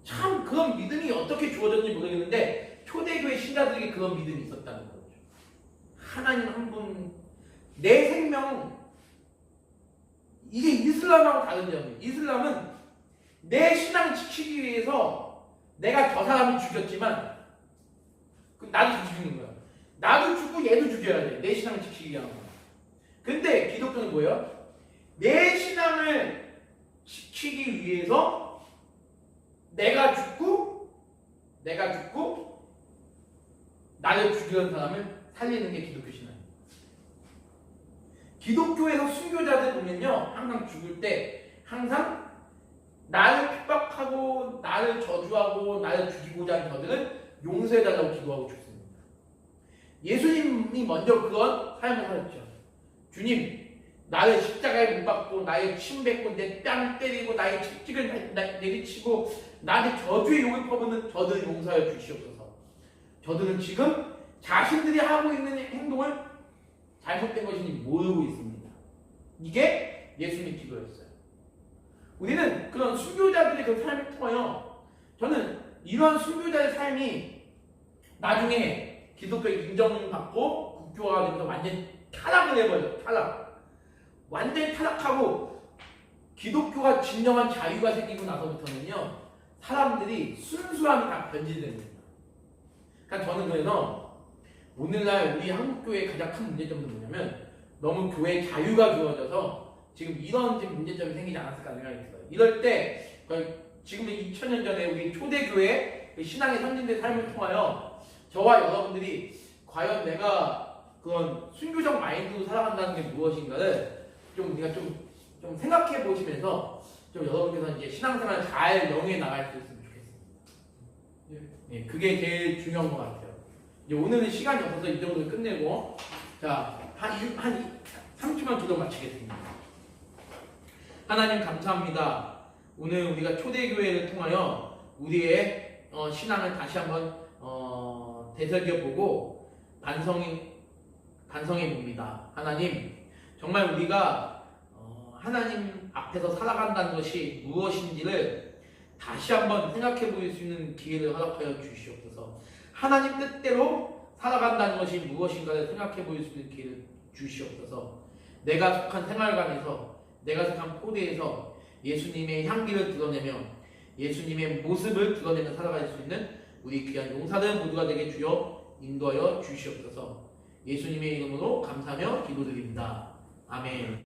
참 그런 믿음이 어떻게 주어졌는지 모르겠는데 초대교회 신자들에게 그런 믿음이 있었다는 거죠. 하나님 한 분, 내 생명, 이게 이슬람하고 다른 점이에요. 이슬람은 내 신앙을 지키기 위해서 내가 저 사람을 죽였지만 나도 죽이는 거야. 나도 죽고 얘도 죽여야 돼. 내 신앙을 지키기 위한 거야. 근데 기독교는 뭐예요? 내 신앙을 지키기 위해서 내가 죽고 나를 죽이는 사람을 살리는 게 기독교 신앙이에요. 기독교에서 순교자들 보면요, 항상 죽을 때 항상 나를 핍박하고 나를 저주하고 나를 죽이고자 하는 저들은 용서해달라고 기도하고 죽습니다. 예수님이 먼저 그런 삶을 살았죠. 주님, 나를 십자가에 못 박고 나의 침 뱉고 내 뺨을 때리고 나의 채찍을 내리치고 나한테 저주의 욕을 퍼붓는 저들을 용서하여 주시옵소서. 저들은 지금 자신들이 하고 있는 행동을 잘못된 것인지 모르고 있습니다. 이게 예수님의 기도였어요. 우리는 그런 순교자들의 그 삶을 통하여 저는 이런 순교자의 삶이 나중에 기독교에 인정받고 국교화가 되면서 완전히 타락을 해버려요. 완전히 타락하고 기독교가 진정한 자유가 생기고 나서부터는요, 사람들이 순수함이 다 변질됩니다. 그러니까 저는 그래서 오늘날 우리 한국교회의 가장 큰 문제점은 뭐냐면 너무 교회에 자유가 주어져서 지금 이런 문제점이 생기지 않았을까 생각이 들어요. 이럴 때 지금 2000년 전에 우리 초대교회 신앙의 선진들의 삶을 통하여 저와 여러분들이 과연 내가 그런 순교적 마인드로 살아간다는 게 무엇인가를 우리가 좀 생각해 보시면서 좀 여러분께서 이제 신앙생활을 잘 영위해 나갈 수 있으면 좋겠습니다. 예, 그게 제일 중요한 것 같아요. 이제 오늘은 시간이 없어서 이 정도로 끝내고, 자, 한 3주만 기도 마치겠습니다. 하나님 감사합니다. 오늘 우리가 초대교회를 통하여 우리의 신앙을 다시 한번 되새겨보고 반성해 봅니다. 하나님, 정말 우리가 하나님 앞에서 살아간다는 것이 무엇인지를 다시 한번 생각해 볼 수 있는 기회를 허락하여 주시옵소서. 하나님 뜻대로 살아간다는 것이 무엇인가를 생각해 볼 수 있는 기회를 주시옵소서. 내가 속한 생활관에서, 내가 속한 포대에서 예수님의 향기를 드러내며 예수님의 모습을 드러내며 살아갈 수 있는 우리 귀한 용사들 모두가 되게 주여 인도하여 주시옵소서. 예수님의 이름으로 감사하며 기도드립니다. 아멘.